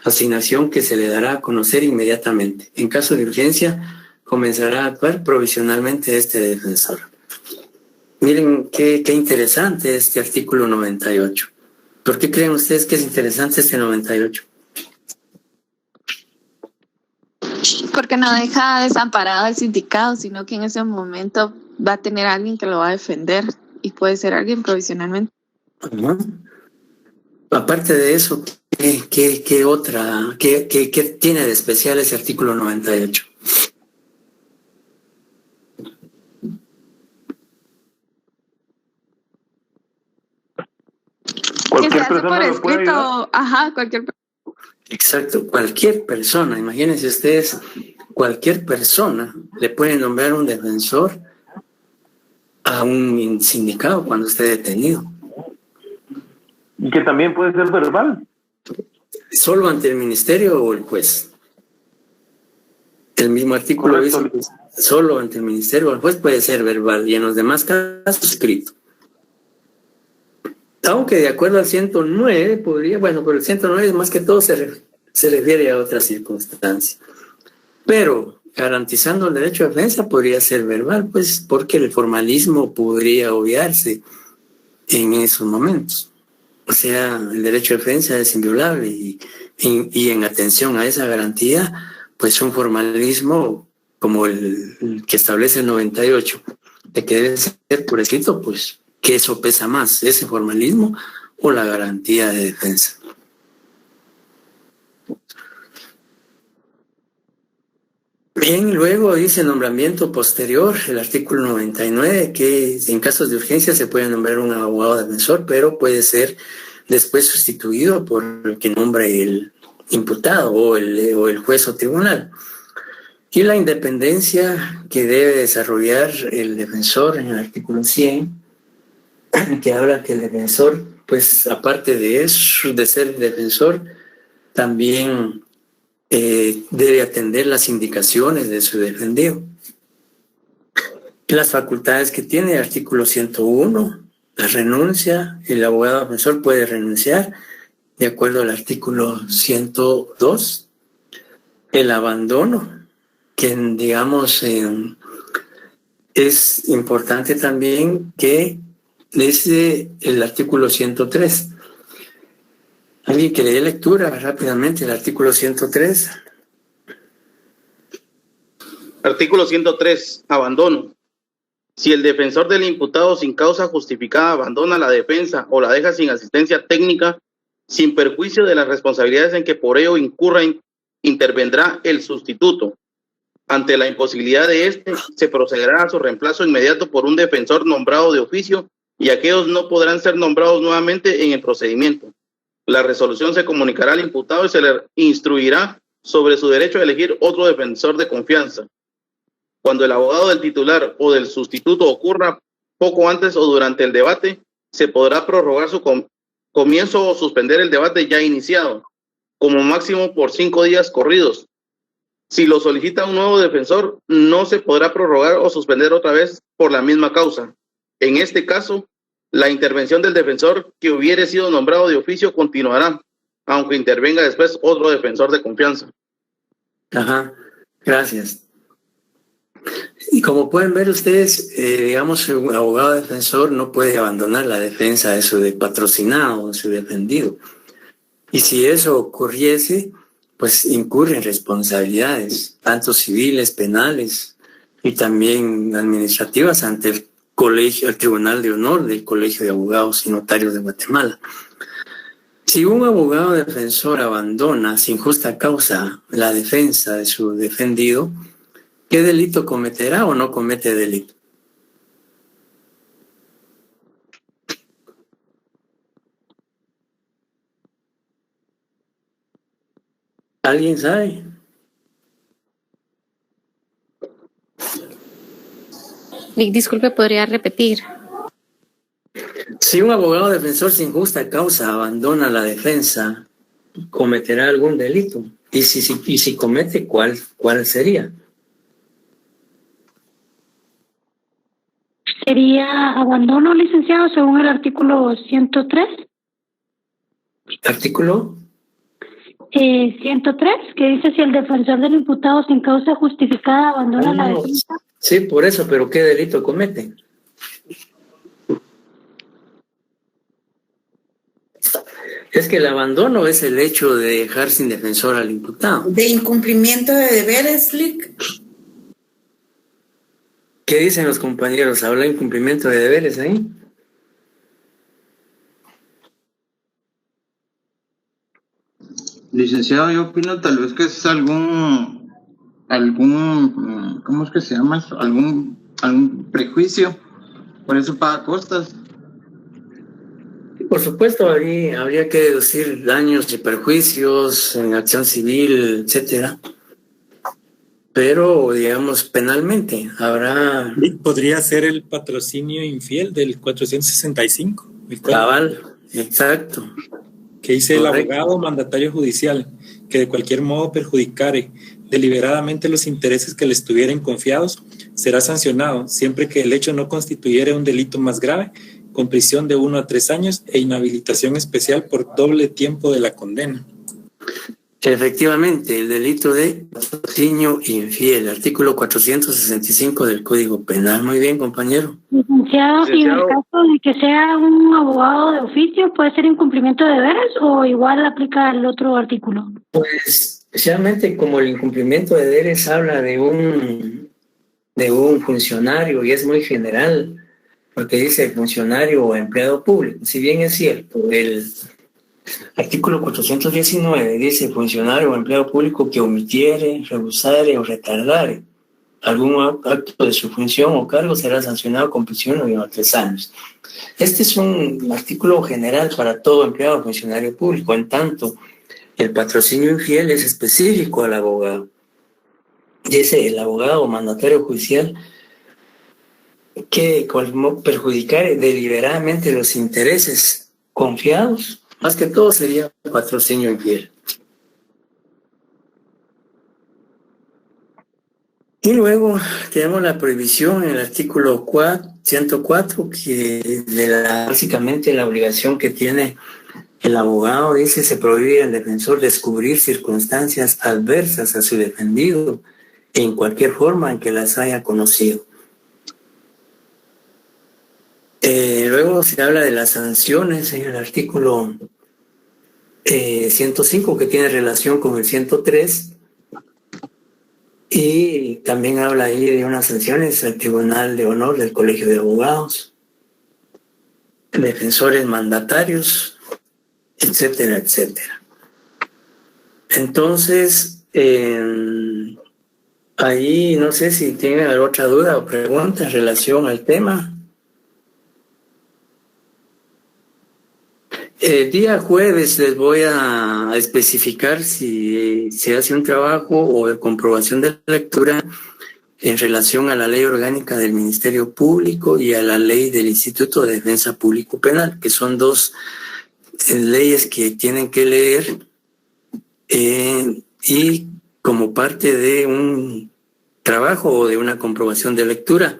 Asignación que se le dará a conocer inmediatamente. En caso de urgencia, comenzará a actuar provisionalmente este defensor. Miren qué interesante este artículo 98. ¿Por qué creen ustedes que es interesante este 98?
Porque no deja desamparado al sindicado, sino que en ese momento va a tener a alguien que lo va a defender y puede ser alguien provisionalmente.
Aparte de eso, ¿qué tiene de especial ese artículo 98?
Cualquier persona lo puede ayudar. Ajá, cualquier persona.
Exacto, cualquier persona. Imagínense ustedes, cualquier persona le puede nombrar un defensor a un sindicado cuando esté detenido.
Y que también puede ser verbal.
Solo ante el ministerio o el juez. El mismo artículo dice que solo ante el ministerio o el juez puede ser verbal y en los demás casos escrito. Aunque de acuerdo al 109 podría, bueno, pero el 109 más que todo se refiere a otras circunstancias. Pero garantizando el derecho de defensa podría ser verbal, pues porque el formalismo podría obviarse en esos momentos. O sea, el derecho de defensa es inviolable y en atención a esa garantía, pues un formalismo como el que establece el 98, de que debe ser por escrito, pues que eso pesa más, ese formalismo o la garantía de defensa. Bien, luego dice nombramiento posterior, el artículo 99, que en casos de urgencia se puede nombrar un abogado defensor, pero puede ser después sustituido por el que nombre el imputado o el juez o tribunal. Y la independencia que debe desarrollar el defensor en el artículo 100, que habla que el defensor, pues aparte de eso, de ser defensor, también debe atender las indicaciones de su defendido. Las facultades que tiene el artículo 101, la renuncia, el abogado defensor puede renunciar de acuerdo al artículo 102, el abandono, que digamos es importante también que dice el artículo 103. ¿Alguien que le dé lectura rápidamente el artículo 103?
Artículo 103, abandono. Si el defensor del imputado sin causa justificada abandona la defensa o la deja sin asistencia técnica, sin perjuicio de las responsabilidades en que por ello incurra, intervendrá el sustituto. Ante la imposibilidad de este, se procederá a su reemplazo inmediato por un defensor nombrado de oficio y aquellos no podrán ser nombrados nuevamente en el procedimiento. La resolución se comunicará al imputado y se le instruirá sobre su derecho a elegir otro defensor de confianza. Cuando el abogado del titular o del sustituto ocurra poco antes o durante el debate, se podrá prorrogar su comienzo o suspender el debate ya iniciado, como máximo por 5 días corridos, Si lo solicita un nuevo defensor, no se podrá prorrogar o suspender otra vez por la misma causa. En este caso, la intervención del defensor que hubiere sido nombrado de oficio continuará, aunque intervenga después otro defensor de confianza.
Ajá, gracias. Y como pueden ver ustedes, digamos, un abogado defensor no puede abandonar la defensa de su patrocinado, de su defendido. Y si eso ocurriese, pues incurre en responsabilidades, tanto civiles, penales y también administrativas ante el colegio, el Tribunal de Honor del Colegio de Abogados y Notarios de Guatemala. Si un abogado defensor abandona sin justa causa la defensa de su defendido, ¿qué delito cometerá o no comete delito? ¿Alguien sabe?
Disculpe, ¿podría repetir?
Si un abogado defensor sin justa causa abandona la defensa, ¿cometerá algún delito? Y si comete, ¿cuál sería?
¿Sería abandono, licenciado, según el artículo 103?
¿Artículo?
103, que dice si el defensor del imputado sin causa justificada abandona la defensa.
Sí, por eso, pero ¿qué delito comete? Es que el abandono es el hecho de dejar sin defensor al imputado.
De incumplimiento de deberes, Lick.
¿Qué dicen los compañeros? ¿Habla de incumplimiento de deberes ahí?
Licenciado, yo opino tal vez que es algún, ¿cómo es que se llama eso? Algún prejuicio, por eso paga costas.
Por supuesto, habría que deducir daños y perjuicios en acción civil, etcétera. Pero, digamos, penalmente habrá...
Podría ser el patrocinio infiel del 465.
Cabal, exacto.
Que dice
Correcto.
El abogado mandatario judicial, que de cualquier modo perjudicare deliberadamente los intereses que le estuvieren confiados, será sancionado, siempre que el hecho no constituyera un delito más grave, con prisión de 1 a 3 años e inhabilitación especial por doble tiempo de la condena.
Efectivamente, el delito de patrocinio infiel, artículo 465 del Código Penal. Muy bien, compañero.
Licenciado, y en el caso de que sea un abogado de oficio, ¿puede ser incumplimiento de deberes o igual aplica el otro artículo?
Pues, especialmente como el incumplimiento de deberes habla de un funcionario y es muy general, porque dice funcionario o empleado público. Si bien es cierto, el artículo 419 dice funcionario o empleado público que omitiere, rehusare o retardare algún acto de su función o cargo será sancionado con prisión de 1 a 3 años. Este es un artículo general para todo empleado o funcionario público, en tanto el patrocinio infiel es específico al abogado. Dice el abogado o mandatario judicial que perjudicar deliberadamente los intereses confiados, más que todo sería patrocinio infiel. Y luego tenemos la prohibición en el artículo 104, que básicamente la obligación que tiene el abogado, dice, se prohíbe al defensor descubrir circunstancias adversas a su defendido en cualquier forma en que las haya conocido. Luego se habla de las sanciones en el artículo 105, que tiene relación con el 103, y también habla ahí de unas sanciones al Tribunal de Honor del Colegio de Abogados, defensores mandatarios, etcétera, etcétera. Entonces, ahí no sé si tienen alguna otra duda o pregunta en relación al tema. El día jueves les voy a especificar si se hace un trabajo o de comprobación de lectura en relación a la Ley Orgánica del Ministerio Público y a la Ley del Instituto de Defensa Público Penal, que son dos leyes que tienen que leer y como parte de un trabajo o de una comprobación de lectura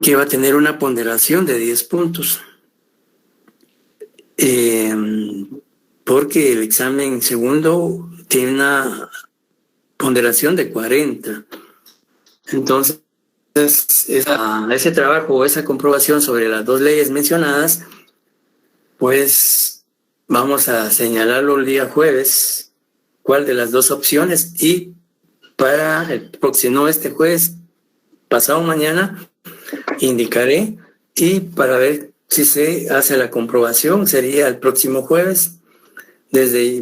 que va a tener una ponderación de 10 puntos. Porque el examen segundo tiene una ponderación de 40. Entonces, ese trabajo o esa comprobación sobre las dos leyes mencionadas, pues vamos a señalarlo el día jueves, cuál de las dos opciones, y para el próximo, este jueves, pasado mañana, indicaré, y para ver si se hace la comprobación, sería el próximo jueves.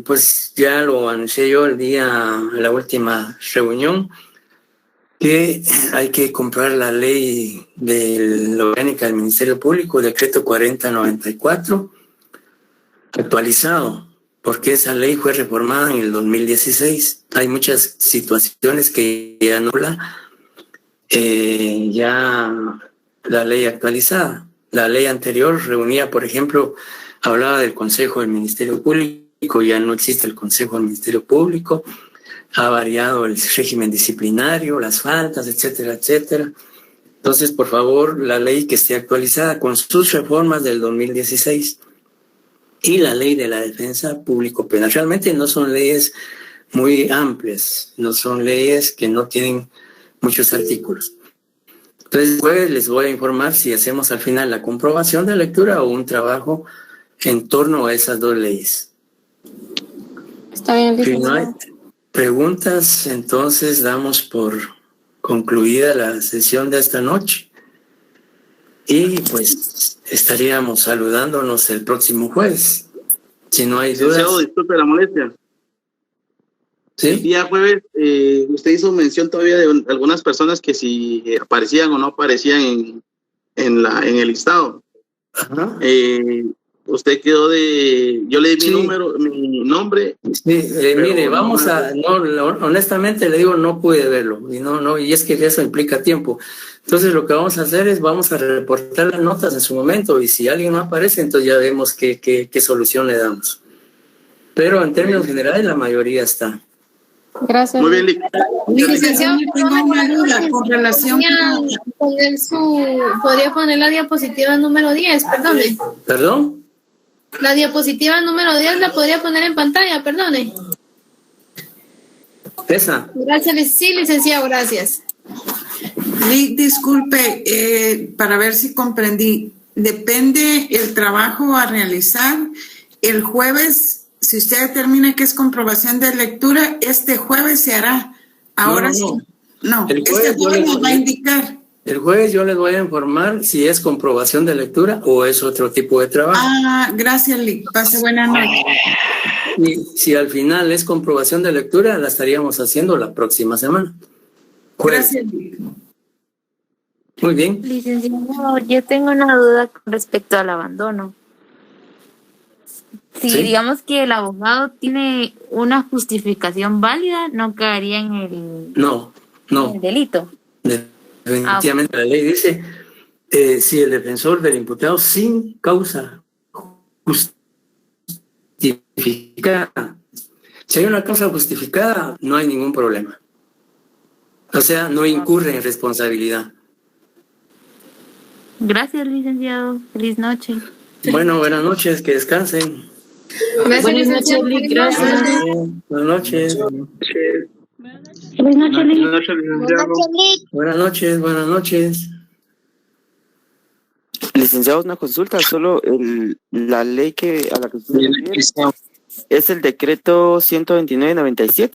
Pues ya lo anuncié yo la última reunión, que hay que comprar la ley de la orgánica del Ministerio Público, decreto 4094, actualizado, porque esa ley fue reformada en el 2016. Hay muchas situaciones que ya no ya la ley actualizada. La ley anterior reunía, por ejemplo, hablaba del Consejo del Ministerio Público, ya no existe el Consejo del Ministerio Público, ha variado el régimen disciplinario, las faltas, etcétera, etcétera. Entonces, por favor, la ley que esté actualizada con sus reformas del 2016 y la ley de la defensa público-penal. Realmente no son leyes muy amplias, no son leyes que no tienen muchos artículos. Entonces, después les voy a informar si hacemos al final la comprobación de lectura o un trabajo en torno a esas dos leyes.
Está bien,
si no hay preguntas, entonces damos por concluida la sesión de esta noche. Y pues estaríamos saludándonos el próximo jueves. Si no hay dudas.
Disculpe la molestia.
¿Sí?
El día jueves, usted hizo mención todavía de algunas personas que si aparecían o no aparecían en el listado.
Ajá.
Usted quedó yo le di mi nombre.
Sí, mire, honestamente le digo, no pude verlo, y es que eso implica tiempo. Entonces lo que vamos a hacer es, vamos a reportar las notas en su momento, y si alguien no aparece, entonces ya vemos qué solución le damos. Pero en términos generales, la mayoría está.
Gracias.
Muy bien,
Licenciado, tengo una duda con relación
podría poner la diapositiva número 10, perdone.
¿Perdón?
La diapositiva número 10 la podría poner en pantalla, perdone.
¿Esa?
Gracias, sí, licenciado, gracias.
Disculpe, para ver si comprendí. Depende el trabajo a realizar. El jueves, si usted determina que es comprobación de lectura, este jueves se hará. Ahora sí. No, este jueves nos va a indicar.
El jueves yo les voy a informar si es comprobación de lectura o es otro tipo de trabajo.
Gracias, Lick. Pase buena noche.
Y si al final es comprobación de lectura, la estaríamos haciendo la próxima semana.
Gracias, Lick.
Muy bien.
Licenciado, yo tengo una duda con respecto al abandono. Si digamos que el abogado tiene una justificación válida, no caería en el delito.
Definitivamente la ley dice, si el defensor del imputado sin causa justificada, si hay una causa justificada, no hay ningún problema. O sea, no incurre en responsabilidad.
Gracias, licenciado. Feliz noche.
Bueno, buenas noches, que descansen.
Buenas noches, Lick. Gracias.
Buenas noches.
Buenas noches, Lick.
Buenas noches, buenas noches.
Licenciado, una consulta, solo la ley a la que usted refiere es el decreto 129-97.